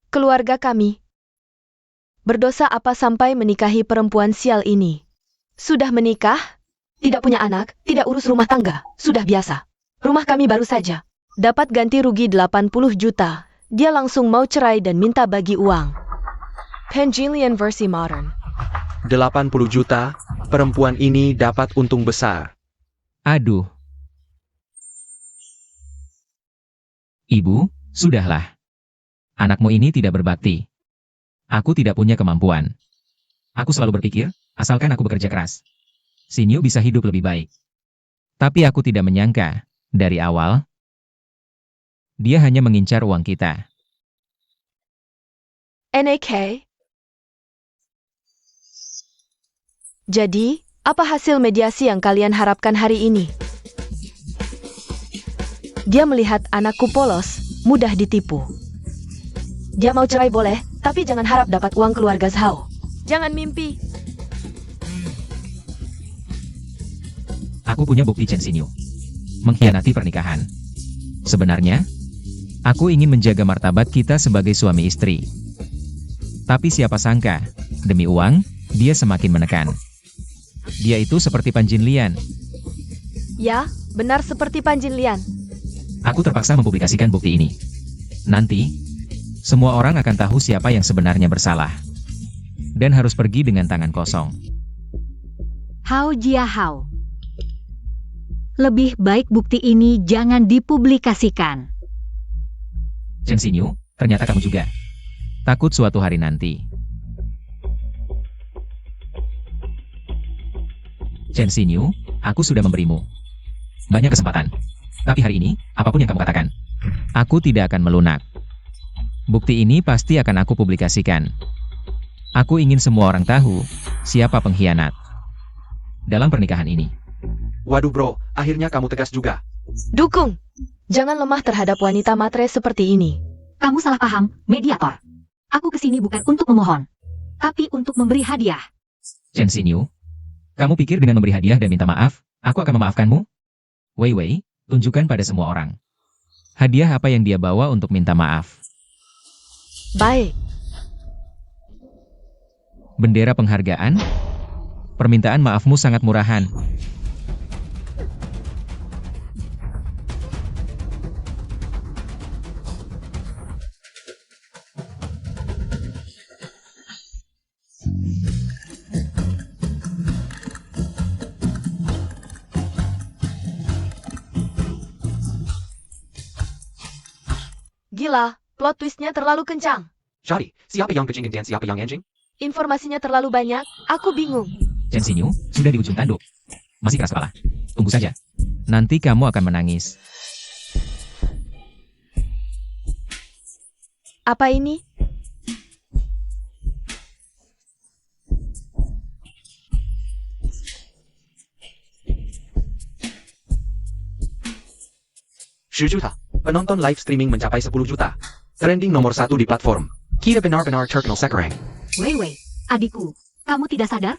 Keluarga kami. Berdosa apa sampai menikahi perempuan sial ini? Sudah menikah? Tidak punya anak, tidak urus rumah tangga, sudah biasa. Rumah kami baru saja. Dapat ganti rugi 80 juta. Dia langsung mau cerai dan minta bagi uang. Penjilian versi modern. 80 juta, perempuan ini dapat untung besar. Aduh. Ibu, sudahlah. Anakmu ini tidak berbakti. Aku tidak punya kemampuan. Aku selalu berpikir, asalkan aku bekerja keras, Sinyu bisa hidup lebih baik. Tapi aku tidak menyangka, dari awal, dia hanya mengincar uang kita. NAK. Jadi, apa hasil mediasi yang kalian harapkan hari ini? Dia melihat anakku polos, mudah ditipu. Dia mau cerai boleh, tapi jangan harap dapat uang keluarga Zhao. Jangan mimpi. Aku punya bukti Chen Xinyu mengkhianati pernikahan. Sebenarnya, aku ingin menjaga martabat kita sebagai suami istri. Tapi siapa sangka, demi uang, dia semakin menekan. Dia itu seperti Panjin Lian. Ya, benar seperti Panjin Lian. Aku terpaksa mempublikasikan bukti ini. Nanti, semua orang akan tahu siapa yang sebenarnya bersalah. Dan harus pergi dengan tangan kosong. Hao Jiahao. Lebih baik bukti ini jangan dipublikasikan. Chen Xinyu, ternyata kamu juga. Takut suatu hari nanti. Chen Xinyu, aku sudah memberimu banyak kesempatan. Tapi hari ini, apapun yang kamu katakan, aku tidak akan melunak. Bukti ini pasti akan aku publikasikan. Aku ingin semua orang tahu siapa pengkhianat dalam pernikahan ini. Waduh bro, akhirnya kamu tegas juga. Dukung. Jangan lemah terhadap wanita matre seperti ini. Kamu salah paham, mediator. Aku kesini bukan untuk memohon, tapi untuk memberi hadiah. Chen Xinyu, kamu pikir dengan memberi hadiah dan minta maaf, aku akan memaafkanmu? Wei Wei, tunjukkan pada semua orang. Hadiah apa yang dia bawa untuk minta maaf? Baik. Bendera penghargaan? Permintaan maafmu sangat murahan. Gila, plot twistnya terlalu kencang. Shadi, siapa yang kucing dan siapa yang anjing? Informasinya terlalu banyak, aku bingung. Chen Xinyu, sudah di ujung tanduk. Masih keras kepala. Tunggu saja. Nanti kamu akan menangis. Apa ini? Juta. Penonton live streaming mencapai 10 juta. Trending nomor 1 di platform. Kita benar-benar terkenal sekarang. Wei, adikku, kamu tidak sadar?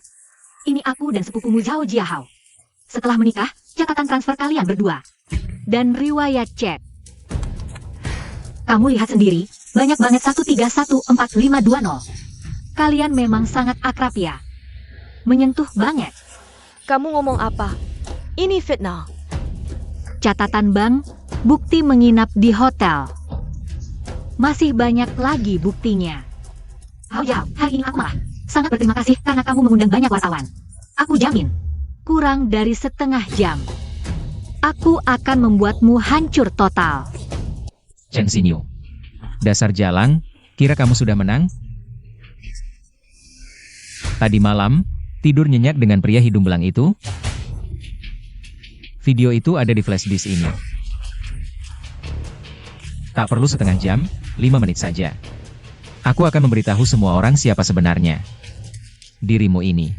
Ini aku dan sepupumu Zhao Jiahao. Setelah menikah, catatan transfer kalian berdua. Dan riwayat chat. Kamu lihat sendiri, banyak banget 1314520. Kalian memang sangat akrab ya. Menyentuh banget. Kamu ngomong apa? Ini fitnah. Catatan bank, bukti menginap di hotel. Masih banyak lagi buktinya. Hao Yao, hari ini aku malah sangat berterima kasih karena kamu mengundang banyak wartawan. Aku jamin, kurang dari setengah jam, aku akan membuatmu hancur total. Chen Xinyu. Dasar jalang, kira kamu sudah menang? Tadi malam, tidur nyenyak dengan pria hidung belang itu? Video itu ada di flash disk ini. Tak perlu setengah jam, 5 menit saja. Aku akan memberitahu semua orang siapa sebenarnya. Dirimu ini.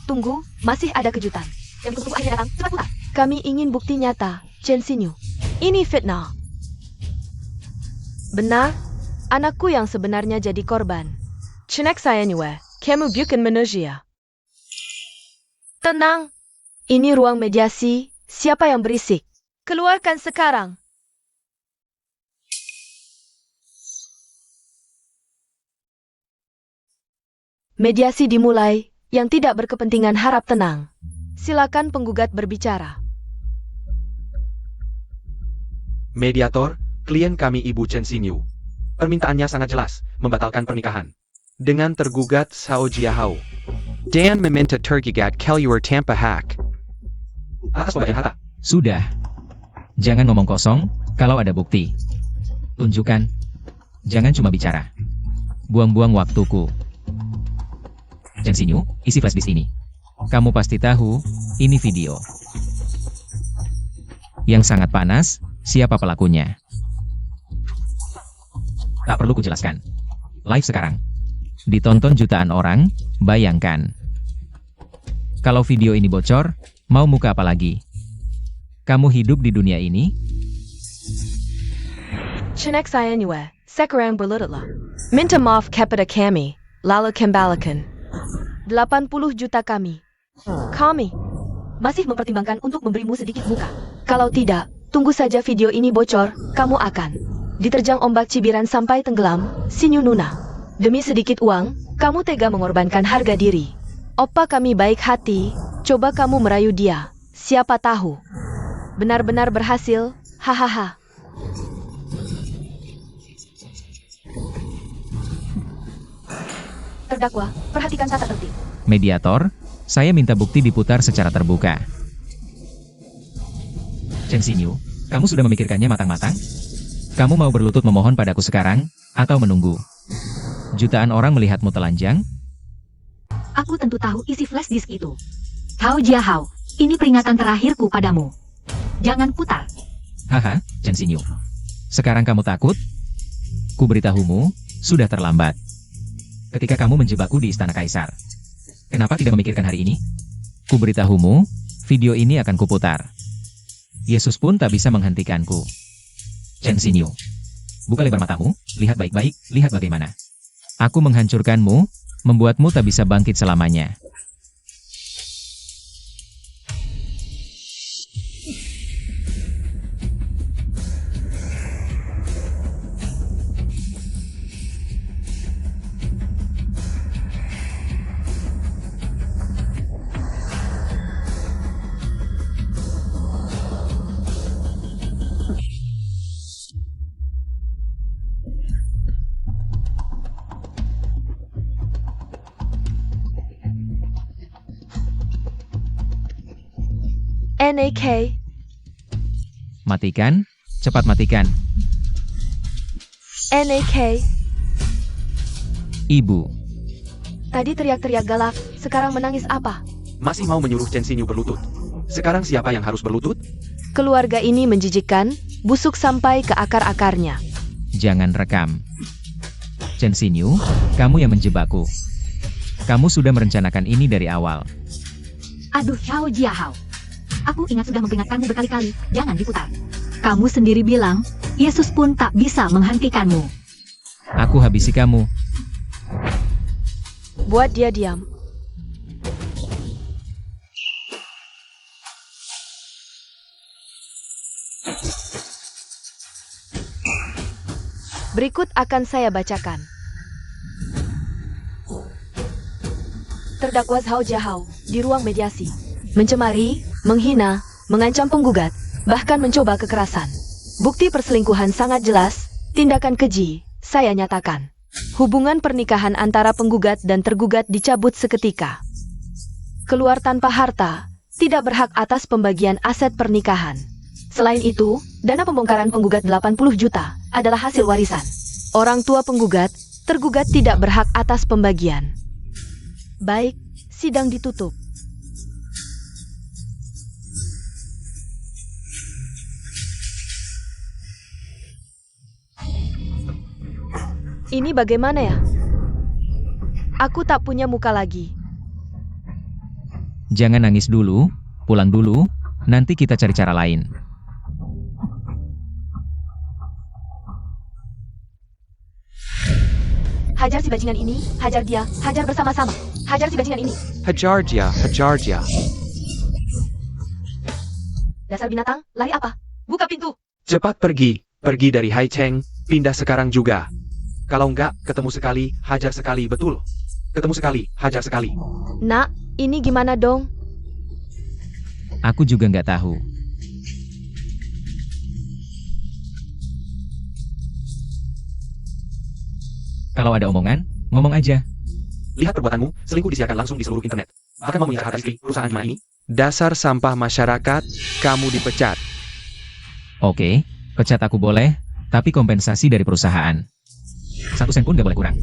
Tunggu, masih ada kejutan. Yang tunggu akhirnya datang, cepat putar. Kami ingin bukti nyata, Chen Xinyu. Ini fitnah. Benar, anakku yang sebenarnya jadi korban. Chenek saya nyue, kamu bukan manusia. Tenang, ini ruang mediasi, siapa yang berisik? Keluarkan sekarang. Mediasi dimulai, yang tidak berkepentingan harap tenang. Silakan penggugat berbicara. Mediator, klien kami Ibu Chen Xinyu. Permintaannya sangat jelas, membatalkan pernikahan. Dengan tergugat Zhao Jiahao. Dan meminta tergugat keluar tanpa hak. Atas pembayaran harta. Sudah. Jangan ngomong kosong, kalau ada bukti. Tunjukkan. Jangan cuma bicara. Buang-buang waktuku. Chen Xinyu, isi flash disk ini. Kamu pasti tahu, ini video. Yang sangat panas, siapa pelakunya? Tak perlu kujelaskan. Live sekarang. Ditonton jutaan orang, bayangkan. Kalau video ini bocor, mau muka apa lagi? Kamu hidup di dunia ini? Chenek saya nyue, sekarang berlututlah. Minta maaf kepada kami, lalu kembalikan 80 juta kami. Kami masih mempertimbangkan untuk memberimu sedikit muka. Kalau tidak, tunggu saja video ini bocor, kamu akan diterjang ombak cibiran sampai tenggelam, Xinyu Nuna. Demi sedikit uang, kamu tega mengorbankan harga diri. Opa kami baik hati, coba kamu merayu dia, siapa tahu. Benar-benar berhasil, hahaha. Terdakwa, perhatikan tata tertib. Mediator, saya minta bukti diputar secara terbuka. Chen Xinyu, kamu sudah memikirkannya matang-matang? Kamu mau berlutut memohon padaku sekarang, atau menunggu? Jutaan orang melihatmu telanjang? Aku tentu tahu isi flash disk itu. Hao Jiahao, ini peringatan terakhirku padamu. Jangan putar. Haha, Chen Xinyu. Sekarang kamu takut? Ku beritahumu, sudah terlambat. Ketika kamu menjebakku di Istana Kaisar. Kenapa tidak memikirkan hari ini? Ku beritahumu, video ini akan kuputar. Yesus pun tak bisa menghentikanku. Chen Xinyu. Buka lebar matamu, lihat baik-baik, lihat bagaimana. Aku menghancurkanmu, membuatmu tak bisa bangkit selamanya. NAK, Matikan, cepat matikan. NAK, Ibu, tadi teriak-teriak galak, sekarang menangis apa? Masih mau menyuruh Chen Xinyu berlutut. Sekarang siapa yang harus berlutut? Keluarga ini menjijikkan, busuk sampai ke akar-akarnya. jangan rekam. Chen Xinyu, kamu yang menjebakku. Kamu sudah merencanakan ini dari awal. Aduh, Xiao Jiahao. Aku ingat sudah memperingatkanmu berkali-kali, jangan diputar. Kamu sendiri bilang, Yesus pun tak bisa menghentikanmu. Aku habisi kamu. Buat dia diam. Berikut akan saya bacakan. Terdakwa Zhao Jiahao di ruang mediasi mencemari, menghina, mengancam penggugat, bahkan mencoba kekerasan. Bukti perselingkuhan sangat jelas, tindakan keji, saya nyatakan. Hubungan pernikahan antara penggugat dan tergugat dicabut seketika. Keluar tanpa harta, tidak berhak atas pembagian aset pernikahan. Selain itu, dana pembongkaran penggugat 80 juta adalah hasil warisan. Orang tua penggugat, tergugat tidak berhak atas pembagian. Baik, sidang ditutup. Ini bagaimana ya? Aku tak punya muka lagi. Jangan nangis dulu, pulang dulu, nanti kita cari cara lain. Hajar si bajingan ini, hajar dia, hajar bersama-sama. Hajar si bajingan ini. Hajar dia, hajar dia. Dasar binatang, lari apa? Buka pintu. Cepat pergi, pergi dari Hai Cheng, pindah sekarang juga. Kalau enggak, ketemu sekali, hajar sekali, betul. Ketemu sekali, hajar sekali. Nak, ini gimana dong? Aku juga nggak tahu. Kalau ada omongan, ngomong aja. Lihat perbuatanmu, selingkuh disiarkan langsung di seluruh internet. Bahkan mau mengincar harta istri, perusahaan gimana ini? Dasar sampah masyarakat, kamu dipecat. Oke, pecat aku boleh, tapi kompensasi dari perusahaan. 1 sen pun nggak boleh kurang.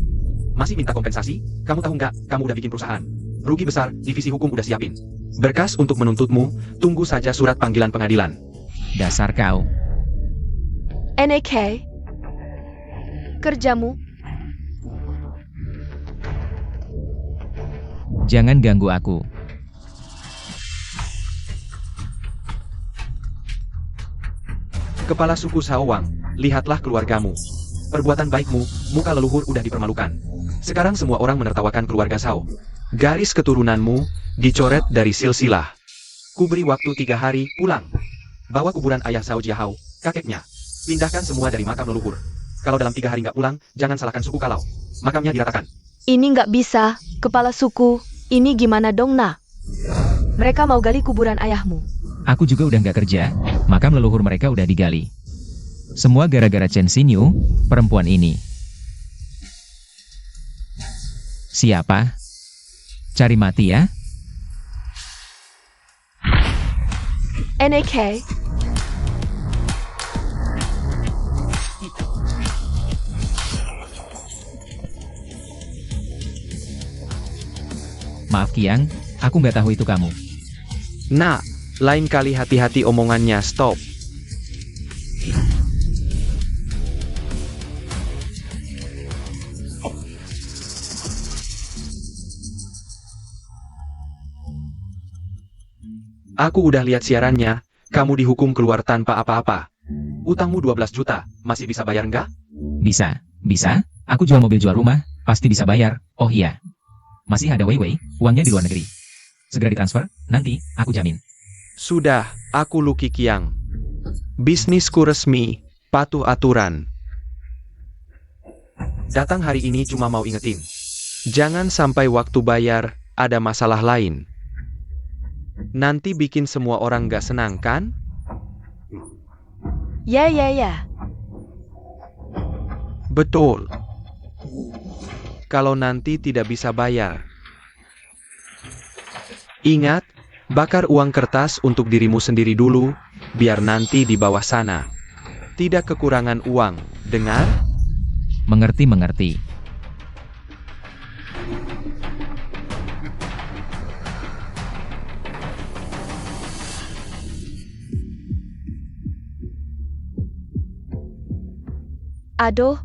Masih minta kompensasi? Kamu tahu nggak, kamu udah bikin perusahaan. Rugi besar, divisi hukum udah siapin. Berkas untuk menuntutmu, tunggu saja surat panggilan pengadilan. Dasar kau. NAK, kerjamu. Jangan ganggu aku. Kepala suku Saowang, lihatlah keluargamu. Perbuatan baikmu, muka leluhur udah dipermalukan. Sekarang semua orang menertawakan keluarga Sao. Garis keturunanmu, dicoret dari silsilah. Kuberi waktu 3 hari, pulang. Bawa kuburan ayah Sao Jiahao, kakeknya. Pindahkan semua dari makam leluhur. Kalau dalam 3 hari nggak pulang, jangan salahkan suku kalau. Makamnya diratakan. Ini nggak bisa, kepala suku. Ini gimana dong, nak? Mereka mau gali kuburan ayahmu. Aku juga udah nggak kerja, makam leluhur mereka udah digali. Semua gara-gara Chen Xinyu, perempuan ini. Siapa? Cari mati ya? NAK, Maaf Kiang, aku nggak tahu itu kamu. Nah, lain kali hati-hati omongannya, stop. Aku udah lihat siarannya, kamu dihukum keluar tanpa apa-apa. Utangmu 12 juta, masih bisa bayar nggak? Bisa, bisa. Aku jual mobil jual rumah, pasti bisa bayar. Oh iya. Masih ada Weiwei, uangnya di luar negeri. Segera ditransfer, nanti aku jamin. Sudah, aku Lucky Qiang. Bisnisku resmi, patuh aturan. Datang hari ini cuma mau ingetin. Jangan sampai waktu bayar, ada masalah lain. Nanti bikin semua orang gak senang kan? ya. Betul. Kalau nanti tidak bisa bayar. Ingat, bakar uang kertas untuk dirimu sendiri dulu, biar nanti di bawah sana. Tidak kekurangan uang, dengar? Mengerti. Aduh.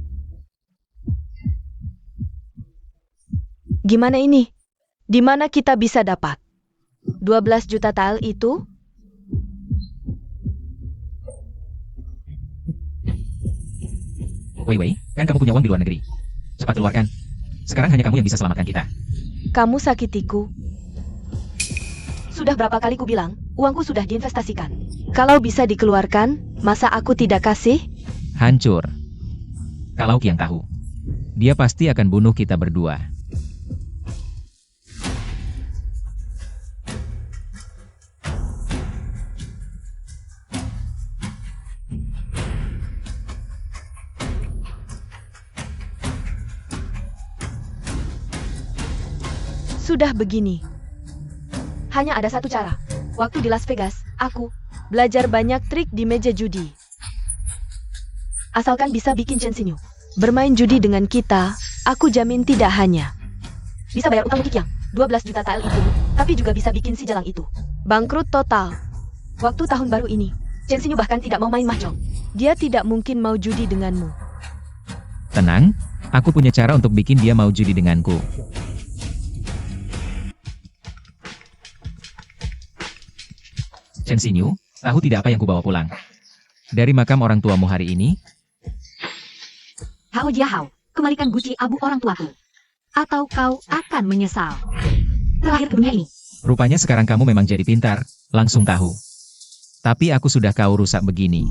Gimana ini? Di mana kita bisa dapat 12 juta tael itu? Wei, kan kamu punya uang di luar negeri. Cepat keluarkan. Sekarang hanya kamu yang bisa selamatkan kita. Kamu sakitiku. Sudah berapa kali ku bilang, uangku sudah diinvestasikan. Kalau bisa dikeluarkan, masa aku tidak kasih? Hancur. Kalau Qiang tahu, dia pasti akan bunuh kita berdua. Sudah begini. Hanya ada satu cara. Waktu di Las Vegas, aku belajar banyak trik di meja judi. Asalkan bisa bikin Chen Xinyu bermain judi dengan kita, aku jamin tidak hanya bisa bayar utang Qiang 12 juta tael itu, tapi juga bisa bikin si jalang itu bangkrut total. Waktu tahun baru ini, Chen Xinyu bahkan tidak mau main mahjong. Dia tidak mungkin mau judi denganmu. Tenang, aku punya cara untuk bikin dia mau judi denganku. Chen Xinyu, tahu tidak apa yang kubawa pulang? Dari makam orang tuamu hari ini? Hao Jiahao, kembalikan guci abu orang tuaku. Atau kau akan menyesal. Terakhir ke dunia ini. Rupanya sekarang kamu memang jadi pintar, langsung tahu. Tapi aku sudah kau rusak begini.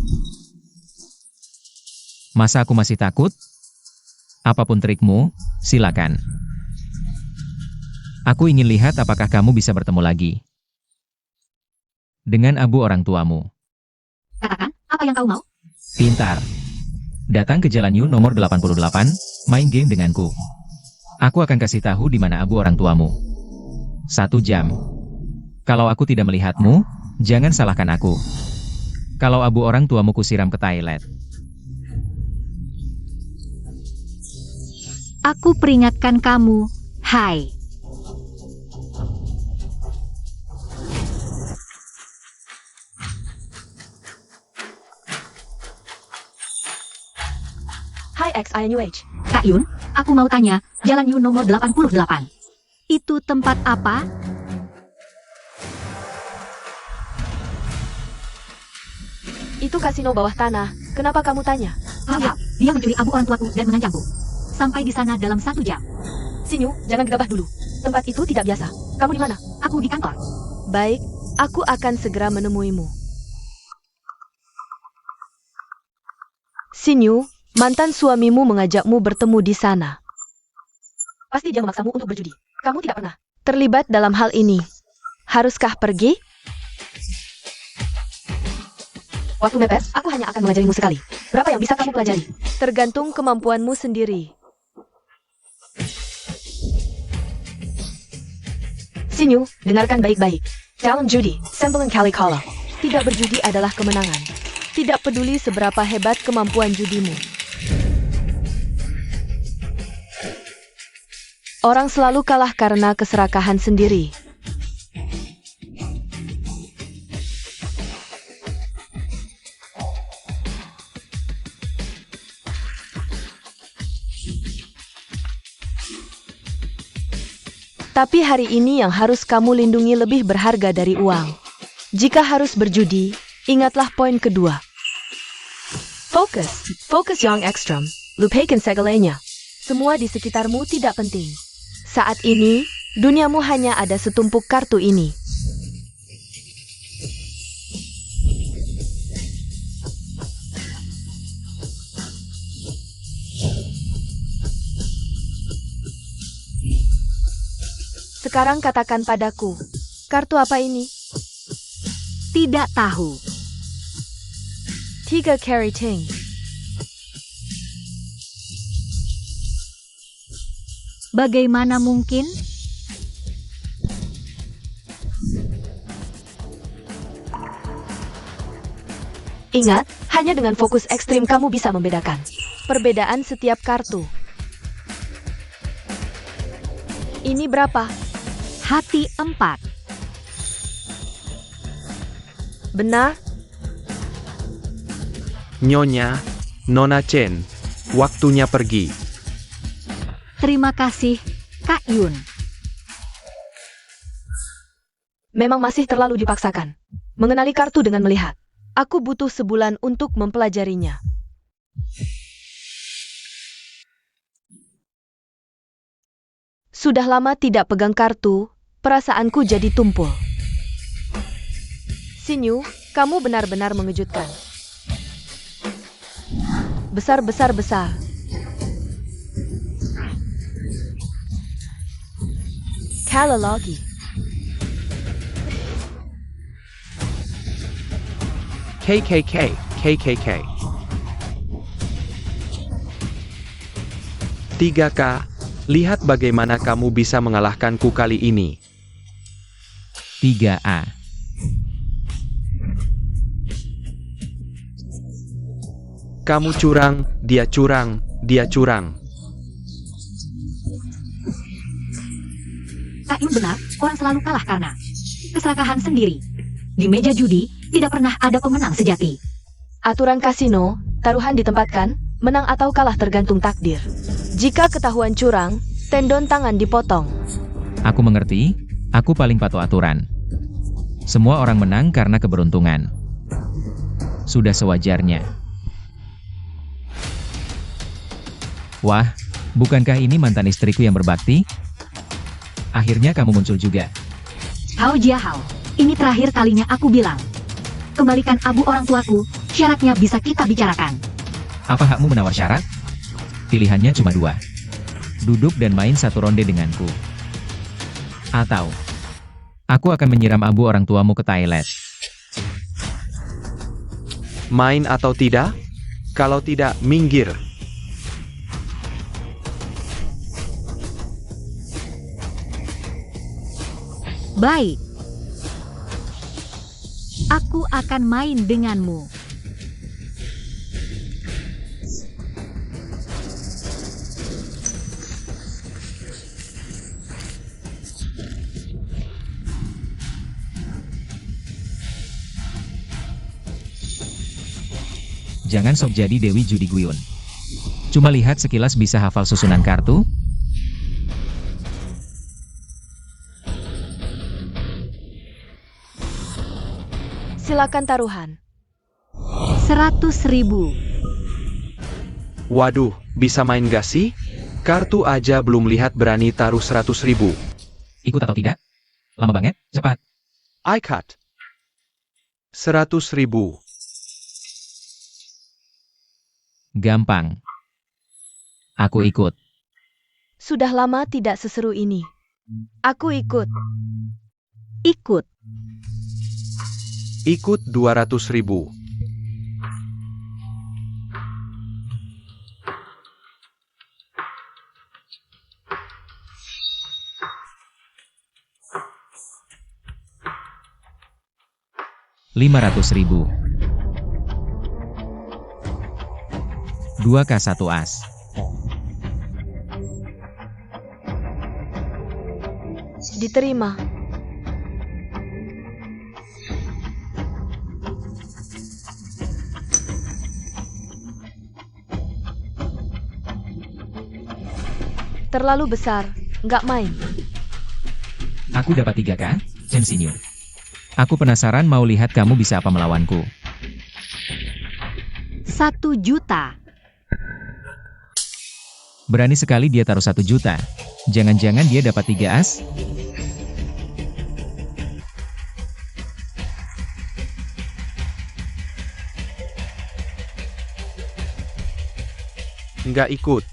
Masa aku masih takut? Apapun trikmu, silakan. Aku ingin lihat apakah kamu bisa bertemu lagi dengan abu orang tuamu. Katakan, apa yang kau mau? Pintar. Datang ke Jalan Yu nomor 88, main game denganku. Aku akan kasih tahu di mana abu orang tuamu. 1 jam. Kalau aku tidak melihatmu, jangan salahkan aku. Kalau abu orang tuamu kusiram ke toilet. Aku peringatkan kamu, hai. Hai XINUH. Kak Yun, aku mau tanya, Jalan Yu nomor 88. Itu tempat apa? Itu kasino bawah tanah. Kenapa kamu tanya? Hao, dia mencuri abu orang tuaku dan mengancamku. Sampai di sana dalam 1 jam. Xinyu, jangan gegabah dulu. Tempat itu tidak biasa. Kamu di mana? Aku di kantor. Baik, aku akan segera menemuimu. Xinyu, mantan suamimu mengajakmu bertemu di sana. Pasti dia memaksamu untuk berjudi. Kamu tidak pernah terlibat dalam hal ini. Haruskah pergi? Waktu mepet, aku hanya akan mengajarimu sekali. Berapa yang bisa kamu pelajari? Tergantung kemampuanmu sendiri. Xinyu, dengarkan baik-baik. Dalam judi, Sembilan kali kalah. Tidak berjudi adalah kemenangan. Tidak peduli seberapa hebat kemampuan judimu. Orang selalu kalah karena keserakahan sendiri. Tapi hari ini yang harus kamu lindungi lebih berharga dari uang. Jika harus berjudi, ingatlah poin kedua. Fokus yang ekstrem. Lupakan segalanya. Semua di sekitarmu tidak penting. Saat ini, duniamu hanya ada setumpuk kartu ini. Sekarang katakan padaku, kartu apa ini? Tidak tahu. 3 carry ting. Bagaimana mungkin? Ingat, hanya dengan fokus ekstrim kamu bisa membedakan perbedaan setiap kartu. Ini berapa? Hati 4. Benar? Nyonya, Nona Chen, waktunya pergi. Terima kasih, Kak Yun. Memang masih terlalu dipaksakan. Mengenali kartu dengan melihat. Aku butuh sebulan untuk mempelajarinya. Sudah lama tidak pegang kartu, perasaanku jadi tumpul. Sinyu, kamu benar-benar mengejutkan. Besar. Kalalogi. KKK. 3K, lihat bagaimana kamu bisa mengalahkanku kali ini. 3A. Kamu curang, dia curang, dia curang. Kak Yun benar, orang selalu kalah karena keserakahan sendiri. Di meja judi, tidak pernah ada pemenang sejati. Aturan kasino, taruhan ditempatkan, menang atau kalah tergantung takdir. Jika ketahuan curang, tendon tangan dipotong. Aku mengerti, aku paling patuh aturan. Semua orang menang karena keberuntungan. Sudah sewajarnya. Wah, bukankah ini mantan istriku yang berbakti? Akhirnya kamu muncul juga. Hao Jiahao, ini terakhir kalinya aku bilang. Kembalikan abu orang tuaku, syaratnya bisa kita bicarakan. Apa hakmu menawar syarat? Pilihannya cuma 2. Duduk dan main 1 ronde denganku. Atau, aku akan menyiram abu orang tuamu ke toilet. Main atau tidak? Kalau tidak, minggir. Baik. Aku akan main denganmu. Jangan sok jadi Dewi Judi Guyun. Cuma lihat sekilas bisa hafal susunan kartu? Silakan taruhan. 100.000. Waduh, bisa main gak sih? Kartu aja belum lihat berani taruh 100.000. Ikut atau tidak? Lama banget, cepat. I cut. 100.000. Gampang. Aku ikut. Sudah lama tidak seseru ini. Aku ikut. Ikut. Ikut 200.000. Rp500.000. 2K 1 as. Diterima. Terlalu besar, nggak main. Aku dapat 3K, Chen Xinyu. Aku penasaran mau lihat kamu bisa apa melawanku. 1 juta. Berani sekali dia taruh 1 juta. Jangan-jangan dia dapat 3 as? Nggak ikut.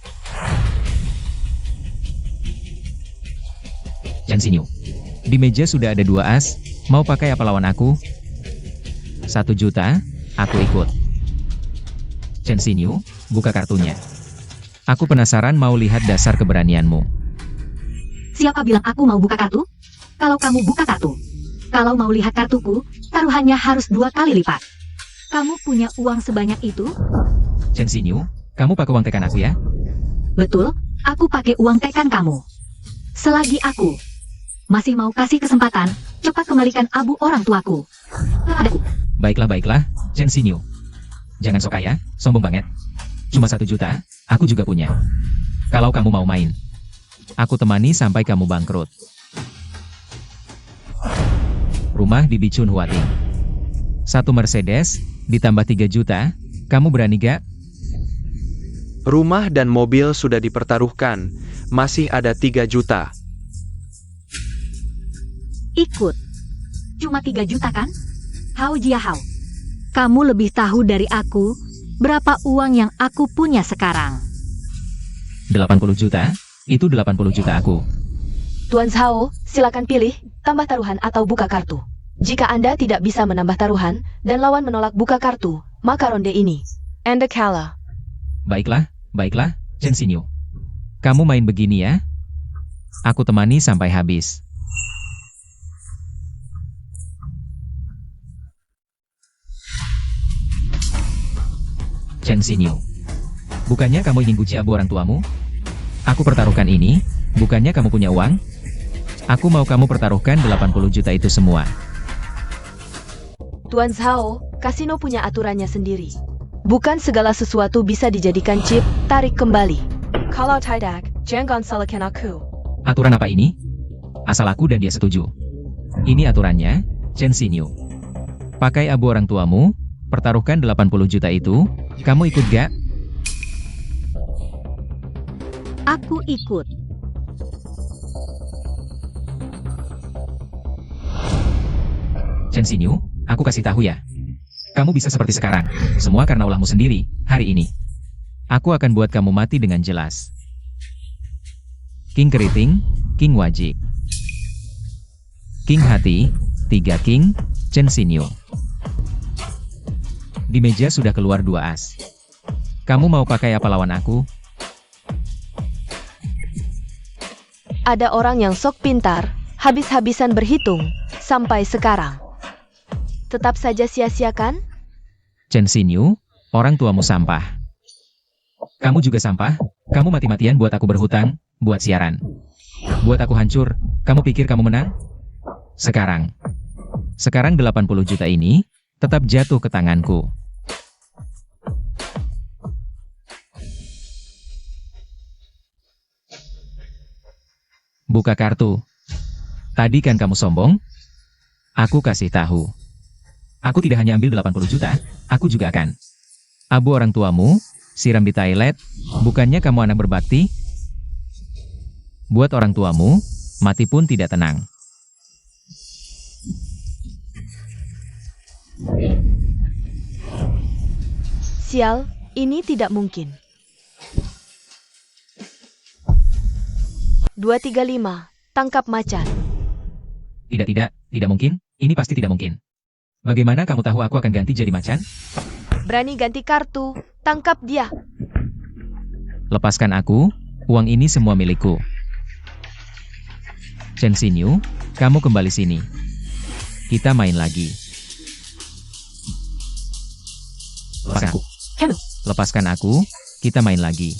Chen Xinyu. Di meja sudah ada 2 as, mau pakai apa lawan aku? 1 juta, aku ikut. Chen Xinyu, buka kartunya. Aku penasaran mau lihat dasar keberanianmu. Siapa bilang aku mau buka kartu? Kalau kamu buka kartu. Kalau mau lihat kartuku, taruhannya harus 2 kali lipat. Kamu punya uang sebanyak itu? Chen Xinyu, kamu pakai uang tekan aku ya? Betul, aku pakai uang tekan kamu. Selagi aku masih mau kasih kesempatan, cepat kembalikan abu orang tuaku. Baiklah, Chen Xinyu. Jangan sok kaya, sombong banget. Cuma 1 juta, aku juga punya. Kalau kamu mau main, aku temani sampai kamu bangkrut. Rumah di Bichun Huating. 1 Mercedes, ditambah 3 juta, kamu berani gak? Rumah dan mobil sudah dipertaruhkan, masih ada 3 juta. Ikut. Cuma 3 juta kan? Hao Jia Hao. Kamu lebih tahu dari aku berapa uang yang aku punya sekarang. 80 juta? Itu 80 juta aku. Tuan Zhao, silakan pilih, tambah taruhan atau buka kartu. Jika Anda tidak bisa menambah taruhan, dan lawan menolak buka kartu, maka ronde ini Anda kalah. Baiklah, Chen Xinyu. Kamu main begini ya? Aku temani sampai habis. Chen Xinyu. Bukannya kamu ingin guci abu orang tuamu? Aku pertaruhkan ini, bukannya kamu punya uang? Aku mau kamu pertaruhkan 80 juta itu semua. Tuan Zhao, kasino punya aturannya sendiri. Bukan segala sesuatu bisa dijadikan chip, tarik kembali. Kalau tidak, jangan salahkan aku. Aturan apa ini? Asal aku dan dia setuju. Ini aturannya, Chen Xinyu. Pakai abu orang tuamu, pertaruhkan 80 juta itu, kamu ikut gak? Aku ikut. Chen Xinyu, aku kasih tahu ya. Kamu bisa seperti sekarang, semua karena ulahmu sendiri, hari ini. Aku akan buat kamu mati dengan jelas. King keriting, King wajik. King hati, 3 King, Chen Xinyu. Di meja sudah keluar 2 as. Kamu mau pakai apa lawan aku? Ada orang yang sok pintar, habis-habisan berhitung, sampai sekarang. Tetap saja sia-siakan? Chen Xinyu, orang tuamu sampah. Kamu juga sampah, kamu mati-matian buat aku berhutang, buat siaran. Buat aku hancur, kamu pikir kamu menang? Sekarang 80 juta ini, tetap jatuh ke tanganku. Buka kartu. Tadi kan kamu sombong? Aku kasih tahu. Aku tidak hanya ambil 80 juta, aku juga akan. Abu orang tuamu, siram di toilet, bukannya kamu anak berbakti? Buat orang tuamu, mati pun tidak tenang. Sial, ini tidak mungkin. 235, tangkap macan. Tidak mungkin, ini pasti tidak mungkin. Bagaimana kamu tahu aku akan ganti jadi macan? Berani ganti kartu, tangkap dia. Lepaskan aku, uang ini semua milikku. Chen Xinyu, kamu kembali sini. Kita main lagi. Lepaskan aku. Lepaskan aku, kita main lagi.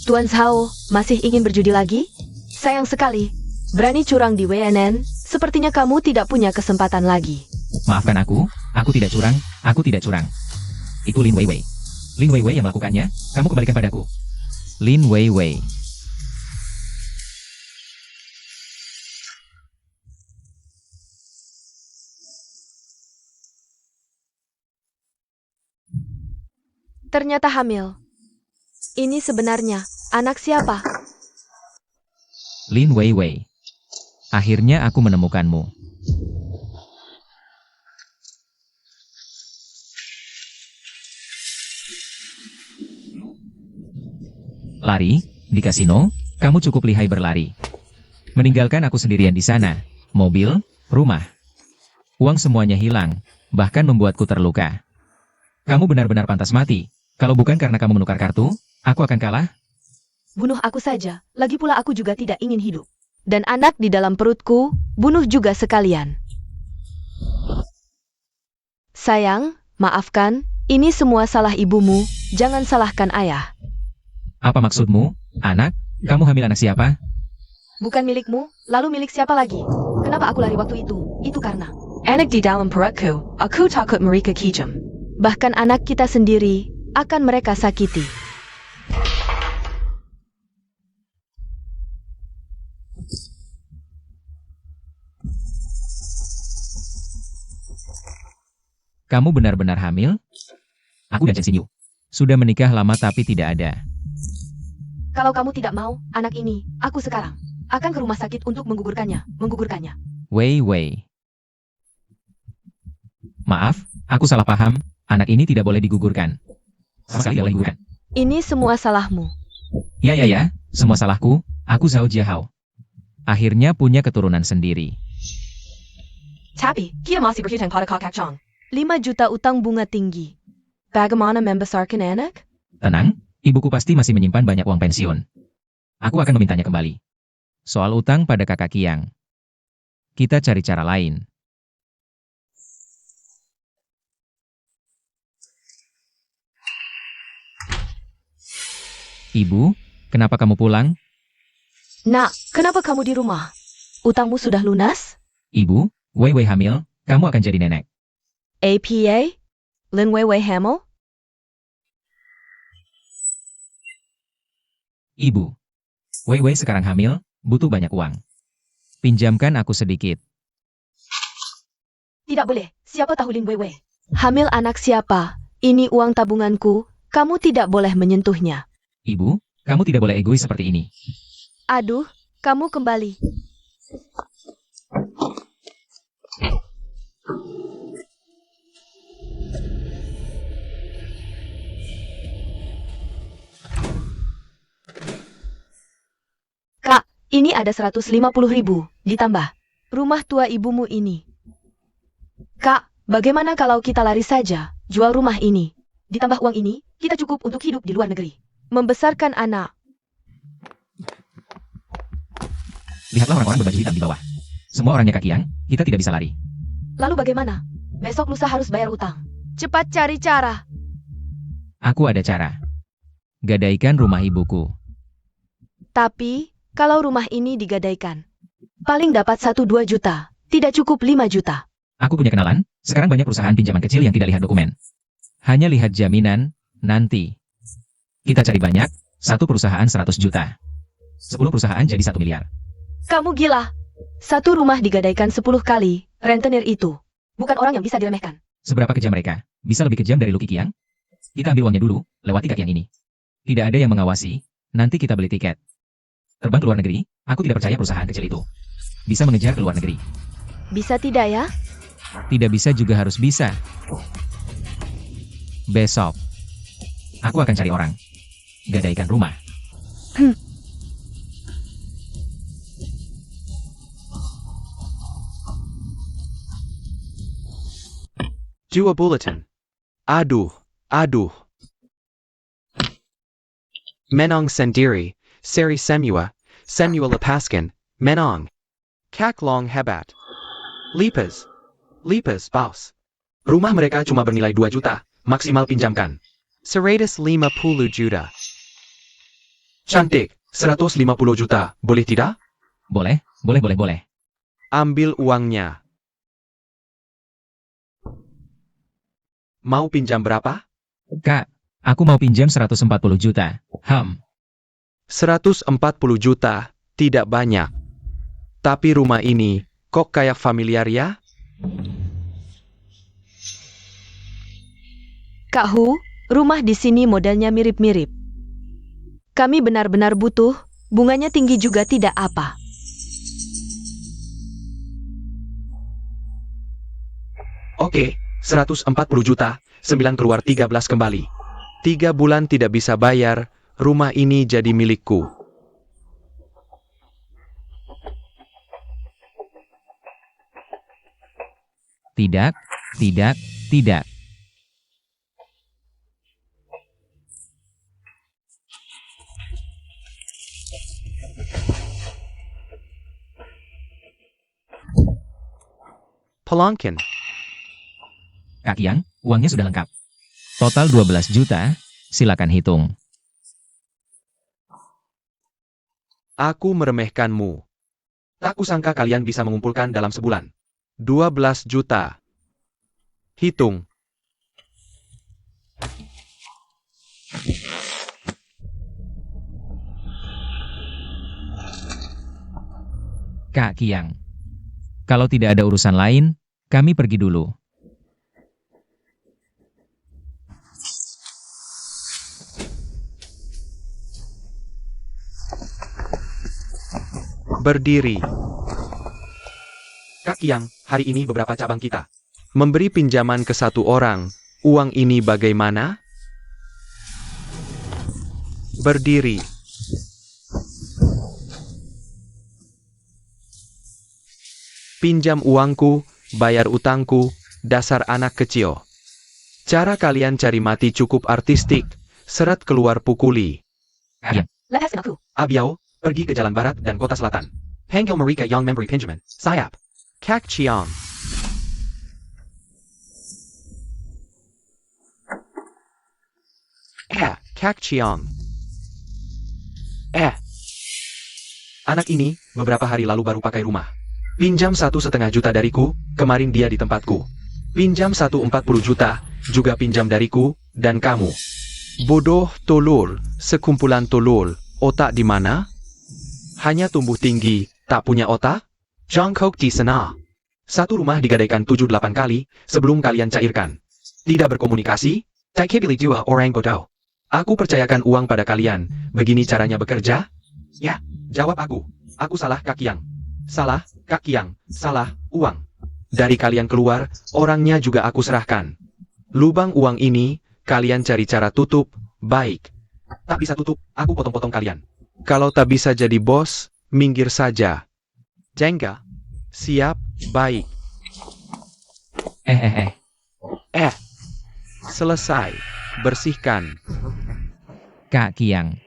Tuan Zhao, masih ingin berjudi lagi? Sayang sekali. Berani curang di WNN, sepertinya kamu tidak punya kesempatan lagi. Maafkan aku tidak curang. Itu Lin Weiwei. Lin Weiwei yang melakukannya, kamu kembalikan padaku. Lin Weiwei. Ternyata hamil. Ini sebenarnya anak siapa? Lin Weiwei. Akhirnya aku menemukanmu. Lari, di kasino, kamu cukup lihai berlari. Meninggalkan aku sendirian di sana, mobil, rumah. Uang semuanya hilang, bahkan membuatku terluka. Kamu benar-benar pantas mati. Kalau bukan karena kamu menukar kartu, aku akan kalah. Bunuh aku saja, lagi pula aku juga tidak ingin hidup. Dan anak di dalam perutku, bunuh juga sekalian. Sayang, maafkan, ini semua salah ibumu, jangan salahkan ayah. Apa maksudmu, anak? Kamu hamil anak siapa? Bukan milikmu, lalu milik siapa lagi? Kenapa aku lari waktu itu? Itu karena anak di dalam perutku, aku takut mereka kejam. Bahkan anak kita sendiri akan mereka sakiti. Kamu benar-benar hamil? Aku dan Chen Xinyu sudah menikah lama tapi tidak ada. Kalau kamu tidak mau, anak ini, aku sekarang akan ke rumah sakit untuk menggugurkannya. Wei. Maaf, aku salah paham. Anak ini tidak boleh digugurkan. Sama sekali tidak boleh digugurkan. Ini semua salahmu. Ya, semua salahku. Aku Zhao Jiahao. Akhirnya punya keturunan sendiri. Tapi, kita masih berhutang pada kakak Chang. 5 juta utang bunga tinggi. Bagaimana membesarkan anak? Tenang, ibuku pasti masih menyimpan banyak uang pensiun. Aku akan memintanya kembali. Soal utang pada kakak Kiang, kita cari cara lain. Ibu, kenapa kamu pulang? Nak, kenapa kamu di rumah? Utangmu sudah lunas? Ibu, Wei hamil, kamu akan jadi nenek. APA? Lin Wei hamil? Ibu, Wei sekarang hamil, butuh banyak uang. Pinjamkan aku sedikit. Tidak boleh, siapa tahu Lin Wei. Hamil anak siapa? Ini uang tabunganku, kamu tidak boleh menyentuhnya. Ibu, kamu tidak boleh egois seperti ini. Aduh, kamu kembali. Kak, ini ada 150.000, ditambah rumah tua ibumu ini. Kak, bagaimana kalau kita lari saja, jual rumah ini? Ditambah uang ini, kita cukup untuk hidup di luar negeri. Membesarkan anak. Lihatlah orang-orang berbaju hitam di bawah. Semua orangnya kaki yang, kita tidak bisa lari. Lalu bagaimana? Besok lusa harus bayar utang. Cepat cari cara. Aku ada cara. Gadaikan rumah ibuku. Tapi, kalau rumah ini digadaikan, paling dapat 1-2 juta. Tidak cukup 5 juta. Aku punya kenalan, sekarang banyak perusahaan pinjaman kecil yang tidak lihat dokumen. Hanya lihat jaminan, nanti. Kita cari banyak, satu perusahaan 100 juta. 10 perusahaan jadi 1 miliar. Kamu gila. Satu rumah digadaikan 10 kali, rentenir itu. Bukan orang yang bisa diremehkan. Seberapa kejam mereka? Bisa lebih kejam dari Lucky Kiang? Kita ambil uangnya dulu, lewati kaki yang ini. Tidak ada yang mengawasi, nanti kita beli tiket. Terbang ke luar negeri, aku tidak percaya perusahaan kecil itu bisa mengejar ke luar negeri. Bisa tidak ya? Tidak bisa juga harus bisa. Besok, aku akan cari orang. Gadaikan rumah. Jua Bulletin. Aduh. Menong Sendiri, Seri Semua Lepaskan, Menong. Kak Long Hebat. Lipas, Baus. Rumah mereka cuma bernilai 2 juta, maksimal pinjamkan. 150 juta. Cantik, 150 juta, boleh tidak? Boleh. Ambil uangnya. Mau pinjam berapa? Kak, aku mau pinjam 140 juta. 140 juta, tidak banyak. Tapi rumah ini, kok kayak familiar ya? Kak Hu, rumah di sini modelnya mirip-mirip. Kami benar-benar butuh, bunganya tinggi juga tidak apa. Oke, 140 juta, 9 keluar 13 kembali. 3 bulan tidak bisa bayar, rumah ini jadi milikku. Tidak. Pelangkin. Kak Yang, uangnya sudah lengkap. Total 12 juta, silakan hitung. Aku meremehkanmu. Tak kusangka kalian bisa mengumpulkan dalam sebulan. 12 juta. Hitung. Kak Yang. Kalau tidak ada urusan lain, kami pergi dulu. Berdiri. Kak Yang, hari ini beberapa cabang kita. Memberi pinjaman ke satu orang. Uang ini bagaimana? Berdiri. Pinjam uangku, bayar utangku, dasar anak kecil. Cara kalian cari mati cukup artistik. Seret keluar pukuli. Lepaskan aku. Abiao, pergi ke jalan barat dan kota selatan. Panggil mereka yang memberi pinjaman. Sayap. Kak Chiang. Kak Chiang. Anak ini, beberapa hari lalu baru pakai rumah. Pinjam 1,5 juta dariku, kemarin dia di tempatku. Pinjam 140 juta, juga pinjam dariku, dan kamu. Bodoh tolol, sekumpulan tolol, otak di mana? Hanya tumbuh tinggi, tak punya otak? Jongkok di sana. Satu rumah digadaikan 7-8 kali, sebelum kalian cairkan. Tidak berkomunikasi? Tak kebili dua orang bodoh. Aku percayakan uang pada kalian, begini caranya bekerja? Ya, jawab aku. Aku salah Kak Yang. Salah, Kak Yang. Salah, uang. Dari kalian keluar, orangnya juga aku serahkan. Lubang uang ini, kalian cari cara tutup, baik. Tak bisa tutup, aku potong-potong kalian. Kalau tak bisa jadi bos, minggir saja. Jengga. Siap, baik. Selesai. Bersihkan. Kak Yang.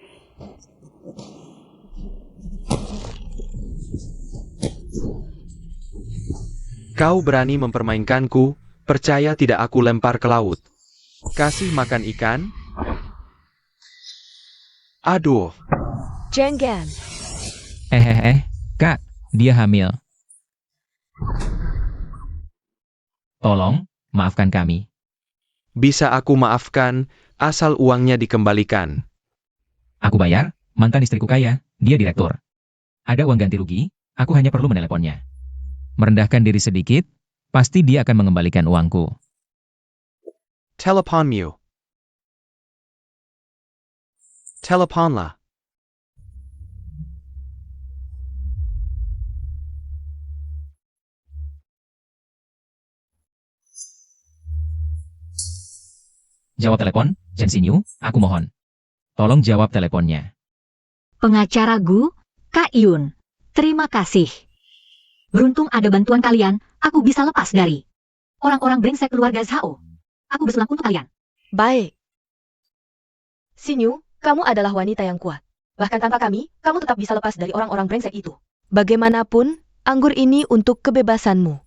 Kau berani mempermainkanku, percaya tidak aku lempar ke laut. Kasih makan ikan? Aduh. Jenggan. Kak, dia hamil. Tolong, maafkan kami. Bisa aku maafkan, asal uangnya dikembalikan. Aku bayar, mantan istriku kaya, dia direktur. Ada uang ganti rugi, aku hanya perlu meneleponnya. Merendahkan diri sedikit, pasti dia akan mengembalikan uangku. Teleponmu. Teleponlah. Jawab telepon, Chen Xinyu, aku mohon. Tolong jawab teleponnya. Pengacara Gu, Kak Yun. Terima kasih. Beruntung ada bantuan kalian, aku bisa lepas dari orang-orang brengsek keluarga Zhao. Aku bersulang untuk kalian. Baik. Sinyu, kamu adalah wanita yang kuat. Bahkan tanpa kami, kamu tetap bisa lepas dari orang-orang brengsek itu. Bagaimanapun, anggur ini untuk kebebasanmu.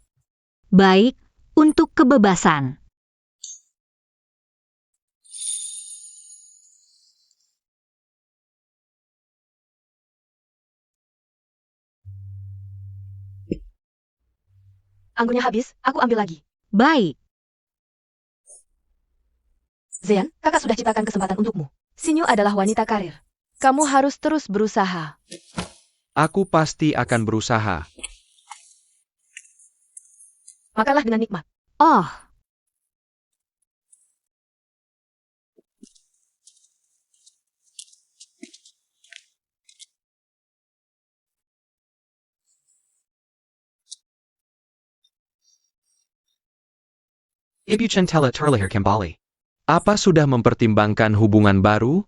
Baik, untuk kebebasan. Anggurnya habis, aku ambil lagi. Baik. Zean, kakak sudah ciptakan kesempatan untukmu. Sinyu adalah wanita karir. Kamu harus terus berusaha. Aku pasti akan berusaha. Makanlah dengan nikmat. Oh, Ibu Centella terlahir kembali. Apa sudah mempertimbangkan hubungan baru?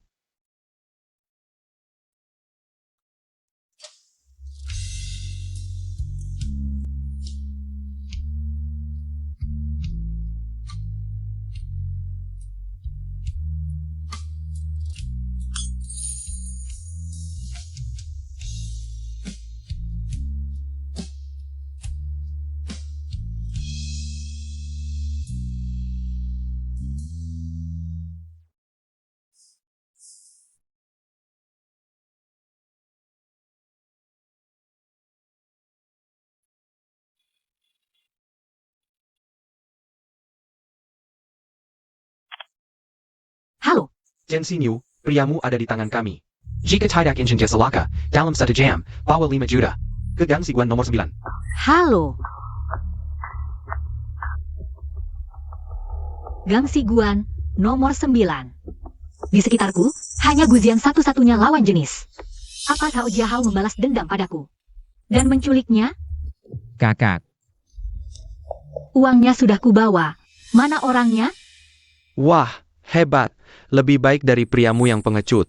Chen Xinyu, priamu ada di tangan kami. Jika tidak ingin dia celaka, dalam 1 jam, bawa 5 juta. Ke Gang Siguan nomor 9. Halo. Gang Siguan, nomor 9. Di sekitarku, hanya Guzian satu-satunya lawan jenis. Apa Cao Jiahao membalas dendam padaku? Dan menculiknya? Kakak, Uangnya sudah kubawa. Mana orangnya? Wah, hebat. Lebih baik dari priamu yang pengecut.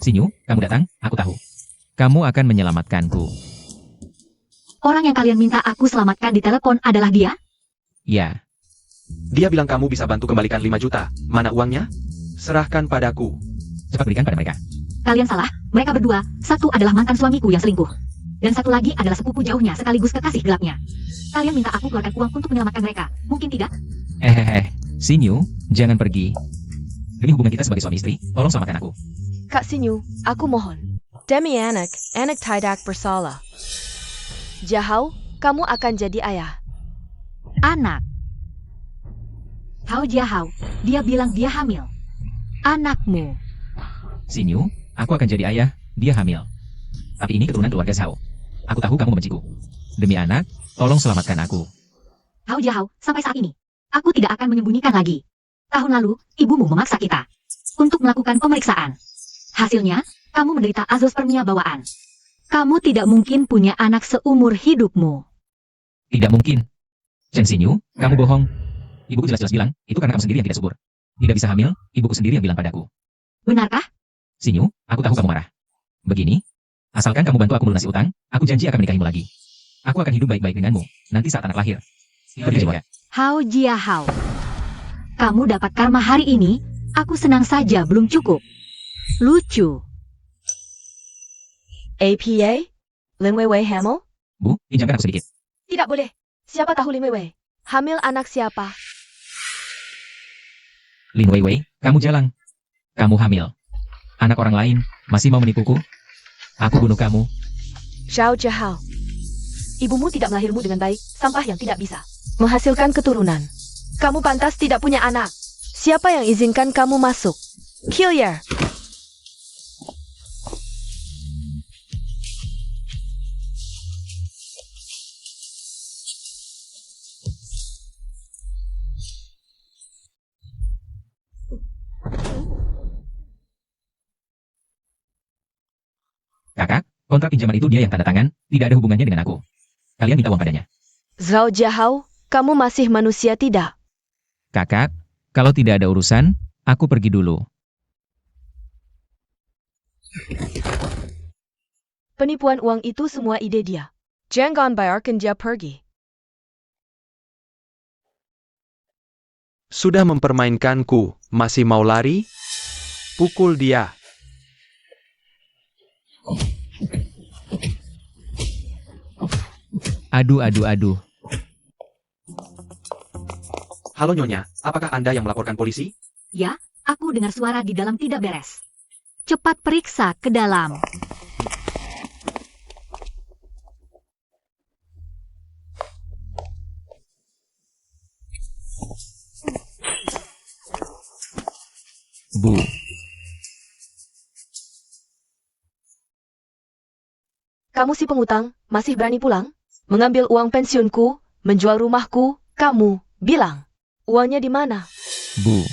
Xinyu, kamu datang, aku tahu. Kamu akan menyelamatkanku. Orang yang kalian minta aku selamatkan di telepon adalah dia? Ya, Dia bilang kamu bisa bantu kembalikan 5 juta. Mana uangnya? Serahkan padaku. cepat berikan pada mereka. Kalian salah, mereka berdua, satu adalah mantan suamiku yang selingkuh. Dan satu lagi adalah sepupu jauhnya sekaligus kekasih gelapnya. Kalian minta aku keluarkan uang untuk menyelamatkan mereka. Mungkin tidak? Xinyu, jangan pergi. Demi hubungan kita sebagai suami istri, tolong selamatkan aku. Kak Sinyu, aku mohon. Demi anak tidak bersalah. Jiahao, kamu akan jadi ayah. Anak. Cao Jiahao, dia bilang dia hamil. Anakmu. Xinyu, aku akan jadi ayah, dia hamil. Tapi ini keturunan keluarga Zhao. Aku tahu kamu membenciku. Demi anak, tolong selamatkan aku. Cao Jiahao, sampai saat ini, aku tidak akan menyembunyikan lagi. Tahun lalu, ibumu memaksa kita untuk melakukan pemeriksaan. Hasilnya, kamu menderita azospermia bawaan. Kamu tidak mungkin punya anak seumur hidupmu. Tidak mungkin. Chen Xinyu, kamu bohong. Ibuku jelas-jelas bilang, itu karena kamu sendiri yang tidak subur. Tidak bisa hamil, ibuku sendiri yang bilang padaku. Benarkah? Xinyu, aku tahu kamu marah. Begini, asalkan kamu bantu aku melunasi utang, aku janji akan menikahimu lagi. Aku akan hidup baik-baik denganmu, nanti saat anak lahir. Pergi juga. Cao Jiahao. Kamu dapat karma hari ini, aku senang saja belum cukup. Lucu. APA? Lin Weiwei hamil? Bu, pinjamkan aku sedikit. Tidak boleh. Siapa tahu Lin Weiwei? Hamil anak siapa? Lin Weiwei, kamu jalan. Kamu hamil. Anak orang lain, masih mau menipuku? Aku bunuh kamu. Zhao Jiahao. Ibumu tidak melahirmu dengan baik, sampah yang tidak bisa menghasilkan keturunan. Kamu pantas tidak punya anak. Siapa yang izinkan kamu masuk? Killier. Kakak, kontrak pinjaman itu dia yang tanda tangan, tidak ada hubungannya dengan aku. Kalian minta uang padanya. Zhao Jiahao, kamu masih manusia tidak? Kakak, kalau tidak ada urusan, aku pergi dulu. Penipuan uang itu semua ide dia. Jangan bayarkan dia pergi. Sudah mempermainkanku, masih mau lari? Pukul dia. Aduh. Halo Nyonya, apakah Anda yang melaporkan polisi? Ya, aku dengar suara di dalam tidak beres. Cepat periksa ke dalam. Bu, Kamu si pengutang, masih berani pulang? Mengambil uang pensiunku, menjual rumahku, kamu bilang. Uangnya di mana? Bu.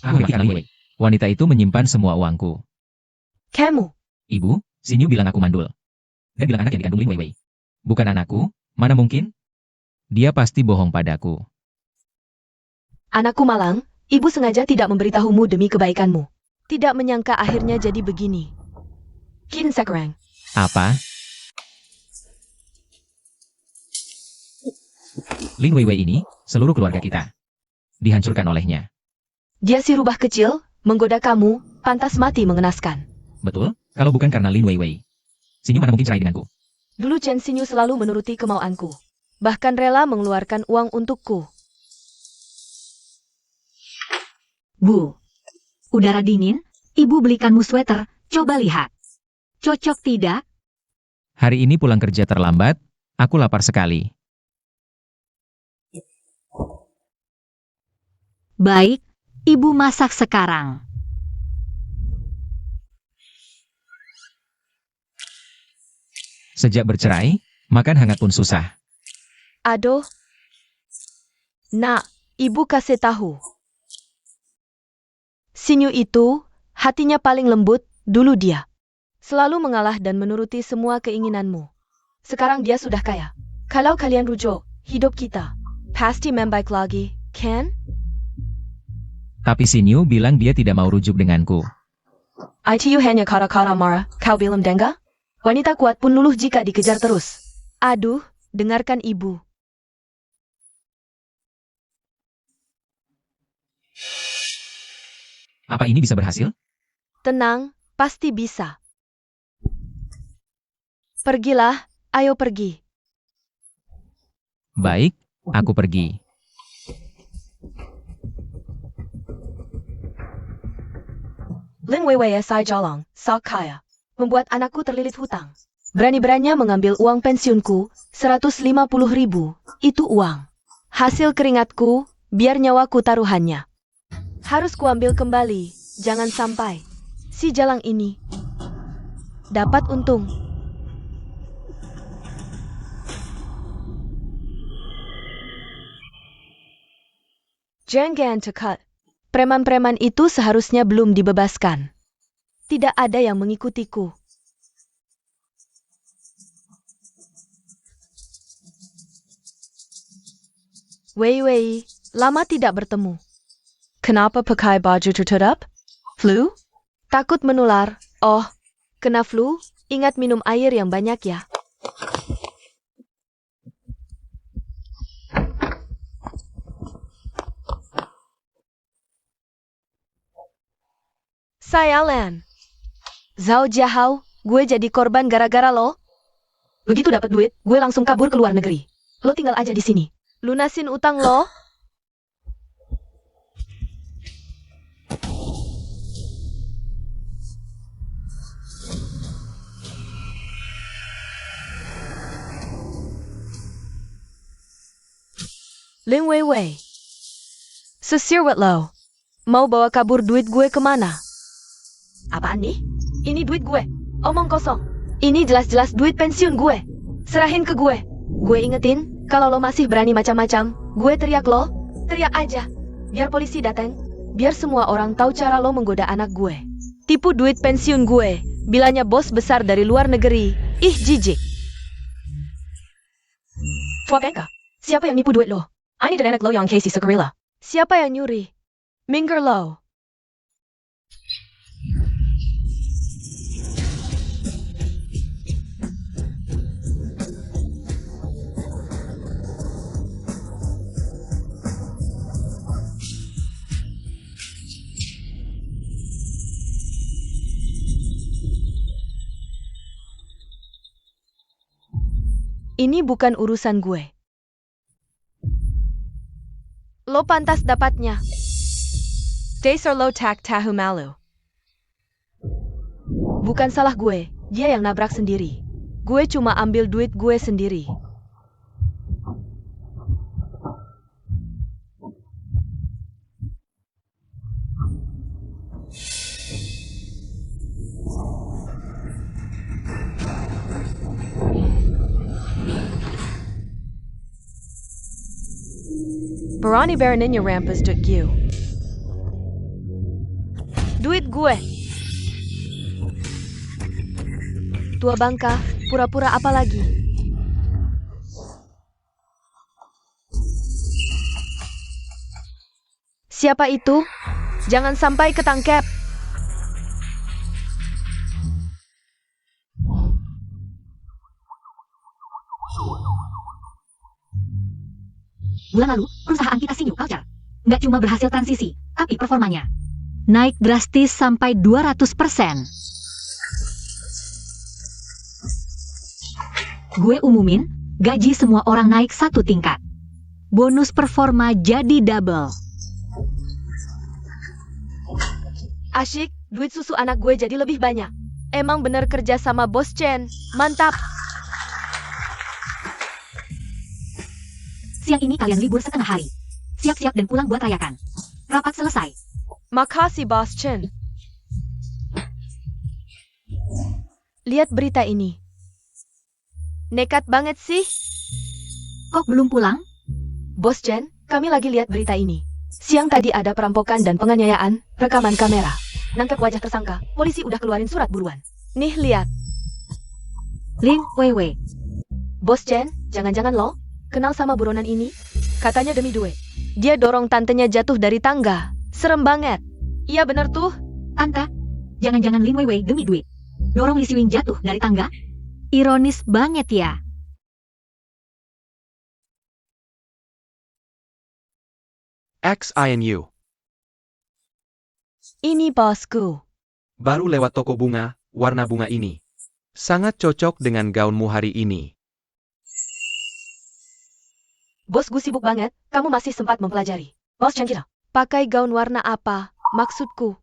Aku ngerti kali, Wei. Wanita itu menyimpan semua uangku. Kamu. Ibu, Xinyu bilang aku mandul. Dan bilang anak yang dikandung Lin Weiwei. Bukan anakku, mana mungkin? Dia pasti bohong padaku. Anakku malang, ibu sengaja tidak memberitahumu demi kebaikanmu. Tidak menyangka akhirnya jadi begini. Kin Sekerang. Apa? Lin Weiwei ini, seluruh keluarga kita. Dihancurkan olehnya. Dia si rubah kecil, menggoda kamu, pantas mati mengenaskan. Betul, kalau bukan karena Lin Weiwei. Xinyu mana mungkin cerai denganku. Dulu Chen Xinyu selalu menuruti kemauanku. Bahkan rela mengeluarkan uang untukku. Bu, udara dingin, ibu belikanmu sweater, coba lihat. Cocok tidak? Hari ini pulang kerja terlambat, aku lapar sekali. Baik, ibu masak sekarang. Sejak bercerai, makan hangat pun susah. Aduh. Nak, ibu kasih tahu. Sinyu itu, hatinya paling lembut, dulu dia. Selalu mengalah dan menuruti semua keinginanmu. Sekarang dia sudah kaya. Kalau kalian rujuk, hidup kita pasti membaik lagi, kan? Tapi Sinyu bilang dia tidak mau rujuk denganku. ITU hanya kata-kata marah, kau bilang dengar? Wanita kuat pun luluh jika dikejar terus. Aduh, dengarkan ibu. Apa ini bisa berhasil? Tenang, pasti bisa. Pergilah, ayo pergi. Baik, aku pergi. Lin Weiwei Sai Jalong, Sak Kaya, membuat anakku terlilit hutang. Berani-beraninya mengambil uang pensiunku, 150.000, itu uang. Hasil keringatku, biar nyawaku taruhannya. Harus kuambil kembali, jangan sampai si Jalang ini dapat untung. Jangan cekat. Preman-preman itu seharusnya belum dibebaskan. Tidak ada yang mengikutiku. Wei, lama tidak bertemu. Kenapa pakai baju tertutup? Flu? Takut menular. Oh, kena flu? Ingat minum air yang banyak ya. Saya Len. Zhao Jiahao, gue jadi korban gara-gara lo. Begitu dapat duit, gue langsung kabur ke luar negeri. Lo tinggal aja di sini. Lunasin utang lo. Lin Weiwei. Sesirwet lo. Mau bawa kabur duit gue kemana? Apaan nih? Ini duit gue. Omong kosong. Ini jelas-jelas duit pensiun gue. Serahin ke gue. Gue ingetin, kalau lo masih berani macam-macam, gue teriak lo. Teriak aja. Biar polisi datang. Biar semua orang tahu cara lo menggoda anak gue. Tipu duit pensiun gue. Bilanya bos besar dari luar negeri. Ih, jijik. Fuakenka, siapa yang nipu duit lo? Ani dan anak lo yang Casey Sekerila. Siapa yang nyuri? Minger lo. Ini bukan urusan gue. Lo pantas dapatnya. Dasar lo tak tahu malu. Bukan salah gue, dia yang nabrak sendiri. Gue cuma ambil duit gue sendiri. Berani beraninya rampas duit gue. Duit gue. Tua bangka, pura-pura apa lagi? Siapa itu? Jangan sampai ketangkep. Bulan lalu, perusahaan kita Sinyu Culture nggak cuma berhasil transisi, tapi performanya naik drastis sampai 200%. Gue umumin, gaji semua orang naik 1 tingkat. Bonus performa jadi double. Asyik, duit susu anak gue jadi lebih banyak. Emang bener kerja sama Bos Chen. Mantap. Siang ini kalian libur setengah hari. Siap-siap dan pulang buat rayakan. Rapat selesai. Makasih, Bos Chen. Lihat berita ini. Nekat banget sih. Kok belum pulang? Bos Chen, kami lagi lihat berita ini. Siang tadi ada perampokan dan penganiayaan, rekaman kamera. Nangkep wajah tersangka, polisi udah keluarin surat buruan. Nih lihat. Lin Weiwei. Bos Chen, jangan-jangan lo kenal sama buronan ini? Katanya demi duit. Dia dorong tantenya jatuh dari tangga. Serem banget. Iya bener tuh. Tante, jangan-jangan Lin Weiwei demi duit. Dorong Li Siwing jatuh dari tangga? Ironis banget ya. XINU. Ini bosku. Baru lewat toko bunga, warna bunga ini. Sangat cocok dengan gaunmu hari ini. Bos gue sibuk banget, kamu masih sempat mempelajari. Bos Chen kira, pakai gaun warna apa? Maksudku.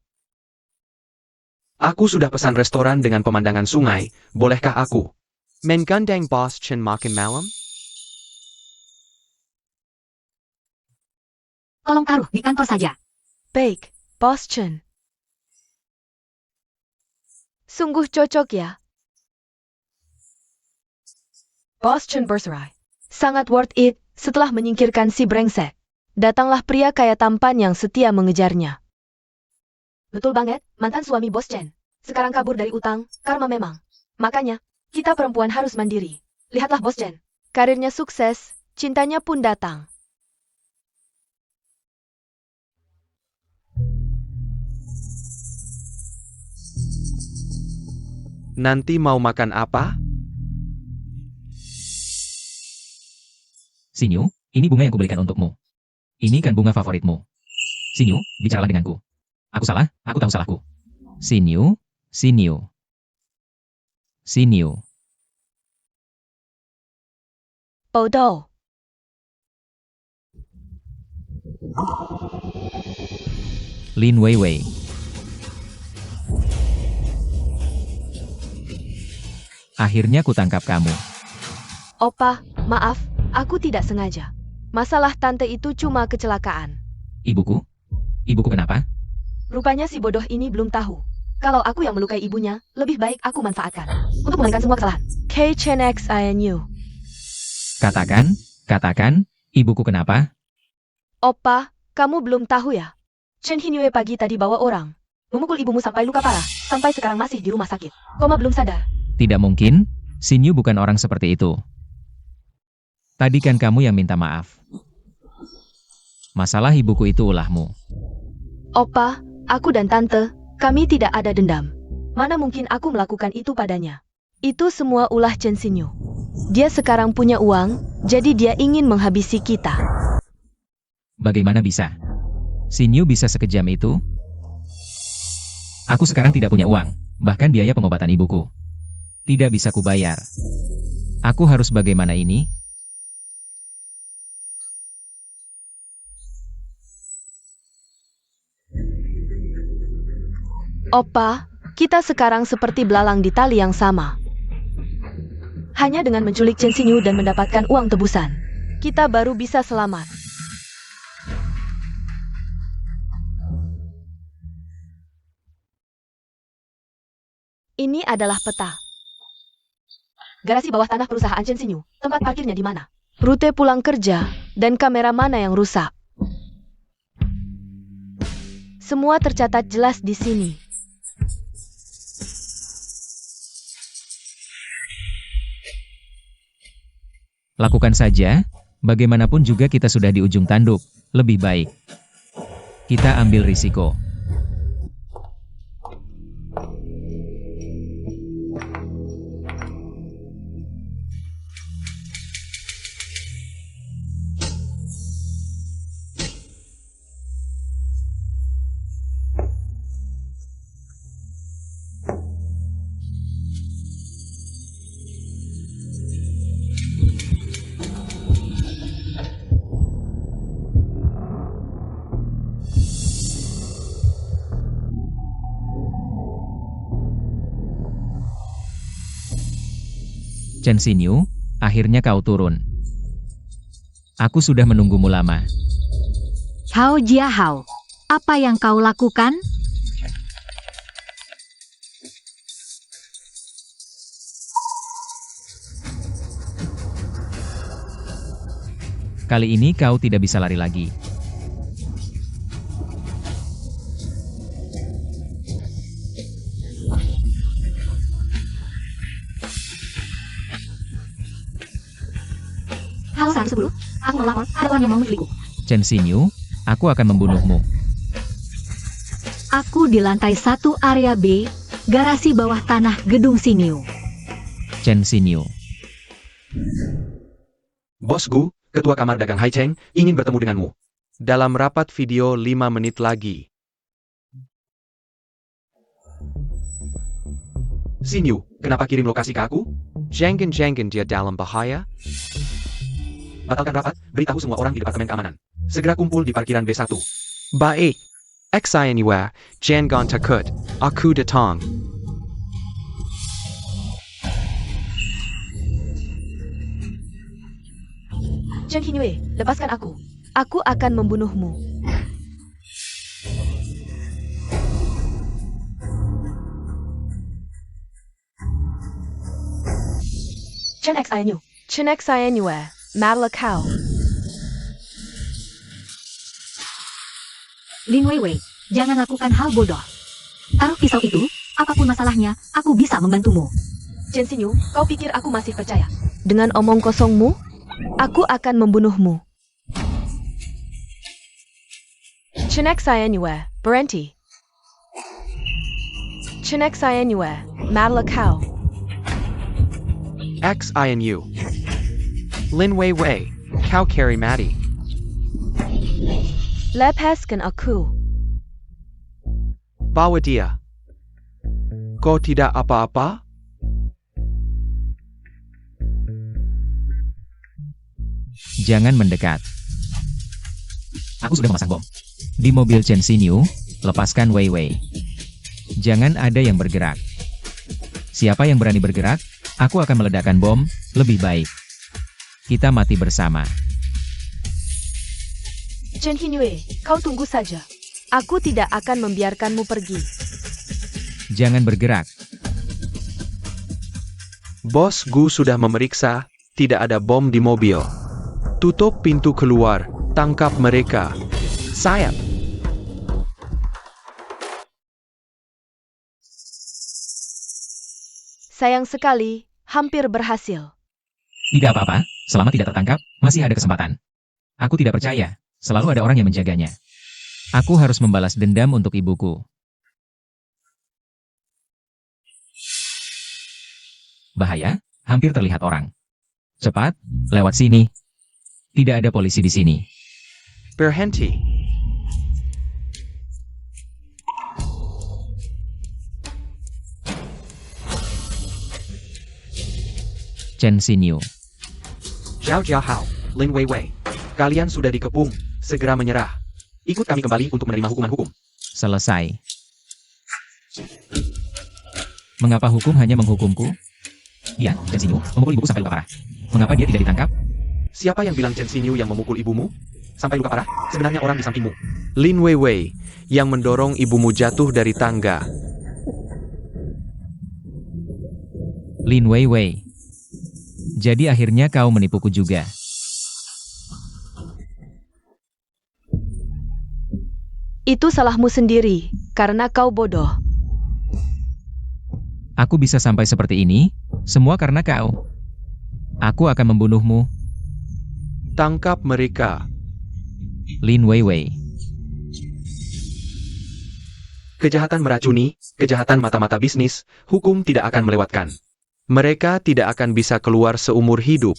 Aku sudah pesan restoran dengan pemandangan sungai, bolehkah aku menggandeng Bos Chen makan malam? Tolong taruh di kantor saja. Baik, Bos Chen. Sungguh cocok ya. Bos Chen berserai. Sangat worth it, setelah menyingkirkan si brengsek. Datanglah pria kaya tampan yang setia mengejarnya. Betul banget, mantan suami Bos Chen. Sekarang kabur dari utang, karma memang. Makanya, kita perempuan harus mandiri. Lihatlah Bos Chen. Karirnya sukses, cintanya pun datang. Nanti mau makan apa? Sinyu, ini bunga yang kuberikan untukmu. Ini kan bunga favoritmu. Sinyu, bicaralah denganku. Aku salah, aku tahu salahku. Sinyu, Sinyu. Sinyu. Bodoh. Lin Weiwei. Akhirnya kutangkap kamu. Opa, maaf, aku tidak sengaja. Masalah tante itu cuma kecelakaan. Ibuku? Ibuku kenapa? Rupanya si bodoh ini belum tahu. Kalau aku yang melukai ibunya, lebih baik aku manfaatkan. Untuk mengalihkan semua kesalahan. K Chen X INU. Katakan, ibuku kenapa? Opa, kamu belum tahu ya? Chen Hinyue pagi tadi bawa orang. Memukul ibumu sampai luka parah. Sampai sekarang masih di rumah sakit. Koma belum sadar. Tidak mungkin, Sinyu bukan orang seperti itu. Tadi kan kamu yang minta maaf. Masalah ibuku itu ulahmu. Opa, aku dan tante, kami tidak ada dendam. Mana mungkin aku melakukan itu padanya. Itu semua ulah Chen Xinyu. Dia sekarang punya uang, jadi dia ingin menghabisi kita. Bagaimana bisa? Sinyu bisa sekejam itu? Aku sekarang tidak punya uang, bahkan biaya pengobatan ibuku. Tidak bisa kubayar. Aku harus bagaimana ini? Opa, kita sekarang seperti belalang di tali yang sama. Hanya dengan menculik Chen Xinyu dan mendapatkan uang tebusan, kita baru bisa selamat. Ini adalah peta. Garasi bawah tanah perusahaan Chen Xinyu, tempat parkirnya di mana? Rute pulang kerja, dan kamera mana yang rusak. Semua tercatat jelas di sini. Lakukan saja, bagaimanapun juga kita sudah di ujung tanduk, lebih baik kita ambil risiko. Chen Xinyu, akhirnya kau turun. Aku sudah menunggumu lama. Hao Jia Hao. Apa yang kau lakukan? Kali ini kau tidak bisa lari lagi. Halo 110, aku mau lapor, ada orang yang mau menculikku. Chen Xinyu, aku akan membunuhmu. Aku di lantai 1 area B, garasi bawah tanah gedung Xinyu. Chen Xinyu. Bos Gu, ketua kamar dagang Hai Cheng, ingin bertemu denganmu. Dalam rapat video 5 menit lagi. Xinyu, kenapa kirim lokasi ke aku? Jangan dia dalam bahaya? Batalkan rapat, beritahu semua orang di Departemen Keamanan. Segera kumpul di parkiran B1. Baik. Xinyu, jangan takut. Aku datang. Chen Xinyu, lepaskan aku. Aku akan membunuhmu. Chen Xinyu. Chen Xinyu, Malakau. Lin Weiwei, jangan lakukan hal bodoh. Taruh pisau itu, apapun masalahnya, aku bisa membantumu. Chen Xinyu, kau pikir aku masih percaya? Dengan omong kosongmu, aku akan membunuhmu. Chen Xinyu, berhenti. Chen Xinyu, Malakau. Xinu. Lin Weiwei, kau carry mati. Lepaskan aku. Bawa dia. Kau tidak apa-apa? Jangan mendekat. Aku sudah memasang bom. Di mobil Chen Xinyu, lepaskan Wei Wei. Jangan ada yang bergerak. Siapa yang berani bergerak, aku akan meledakkan bom, lebih baik. Kita mati bersama. Chen Xinyu, kau tunggu saja. Aku tidak akan membiarkanmu pergi. Jangan bergerak. Bos Gu sudah memeriksa, tidak ada bom di mobil. Tutup pintu keluar, tangkap mereka. Sayap. Sayang sekali, hampir berhasil. Tidak apa-apa, selama tidak tertangkap, masih ada kesempatan. Aku tidak percaya, selalu ada orang yang menjaganya. Aku harus membalas dendam untuk ibuku. Bahaya, hampir terlihat orang. Cepat, lewat sini. Tidak ada polisi di sini. Berhenti. Chen Xinyu. Zhao Jiahao, Lin Weiwei. Kalian sudah dikepung, segera menyerah. Ikut kami kembali untuk menerima hukuman hukum. Selesai. Mengapa hukum hanya menghukumku? Iya, Chen Xinyu memukul ibuku sampai luka parah. Mengapa dia tidak ditangkap? Siapa yang bilang Chen Xinyu yang memukul ibumu? Sampai luka parah, sebenarnya orang di sampingmu. Lin Weiwei, yang mendorong ibumu jatuh dari tangga. Lin Weiwei. Jadi akhirnya kau menipuku juga. Itu salahmu sendiri, karena kau bodoh. Aku bisa sampai seperti ini, semua karena kau. Aku akan membunuhmu, Tangkap mereka. Lin Weiwei. Kejahatan meracuni, kejahatan mata-mata bisnis, hukum tidak akan melewatkan. Mereka tidak akan bisa keluar seumur hidup.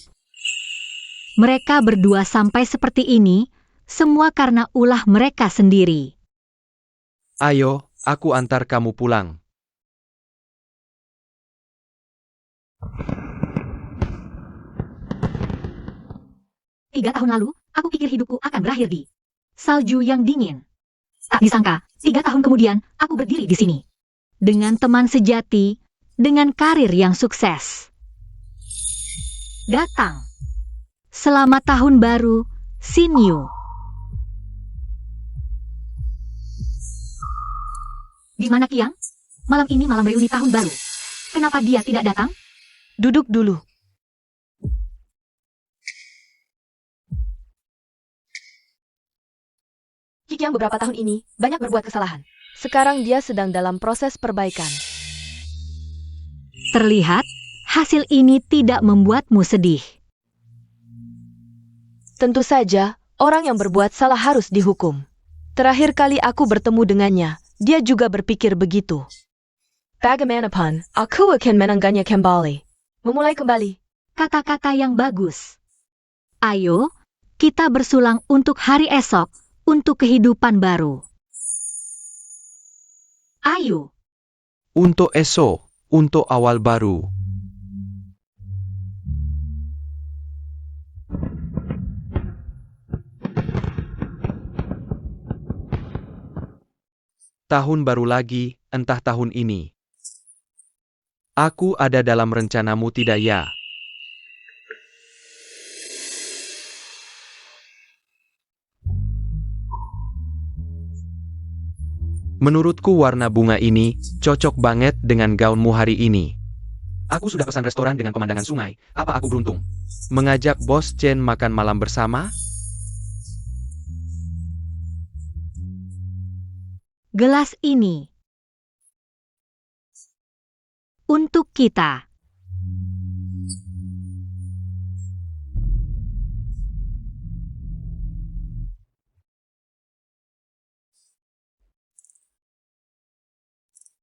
Mereka berdua sampai seperti ini, semua karena ulah mereka sendiri. Ayo, aku antar kamu pulang. Tiga tahun lalu, aku pikir hidupku akan berakhir di salju yang dingin. Tak disangka, 3 tahun kemudian, aku berdiri di sini. Dengan teman sejati, dengan karir yang sukses. Datang. Selamat tahun baru, Xinyu. mana Qiang? Malam ini malam reuni tahun baru. Kenapa dia tidak datang? Duduk dulu. Qiang beberapa tahun ini banyak berbuat kesalahan. Sekarang dia sedang dalam proses perbaikan. Terlihat, hasil ini tidak membuatmu sedih. Tentu saja, orang yang berbuat salah harus dihukum. Terakhir kali aku bertemu dengannya, dia juga berpikir begitu. Bagaimanapun, aku akan menangganya kembali. Memulai kembali. Kata-kata yang bagus. Ayo, kita bersulang untuk hari esok, untuk kehidupan baru. Ayo. Untuk esok, untuk awal baru. Tahun baru lagi, entah tahun ini. Aku ada dalam rencanamu tidak ya? Menurutku warna bunga ini cocok banget dengan gaunmu hari ini. Aku sudah pesan restoran dengan pemandangan sungai. Apa aku beruntung? Mengajak Bos Chen makan malam bersama? Gelas ini untuk kita.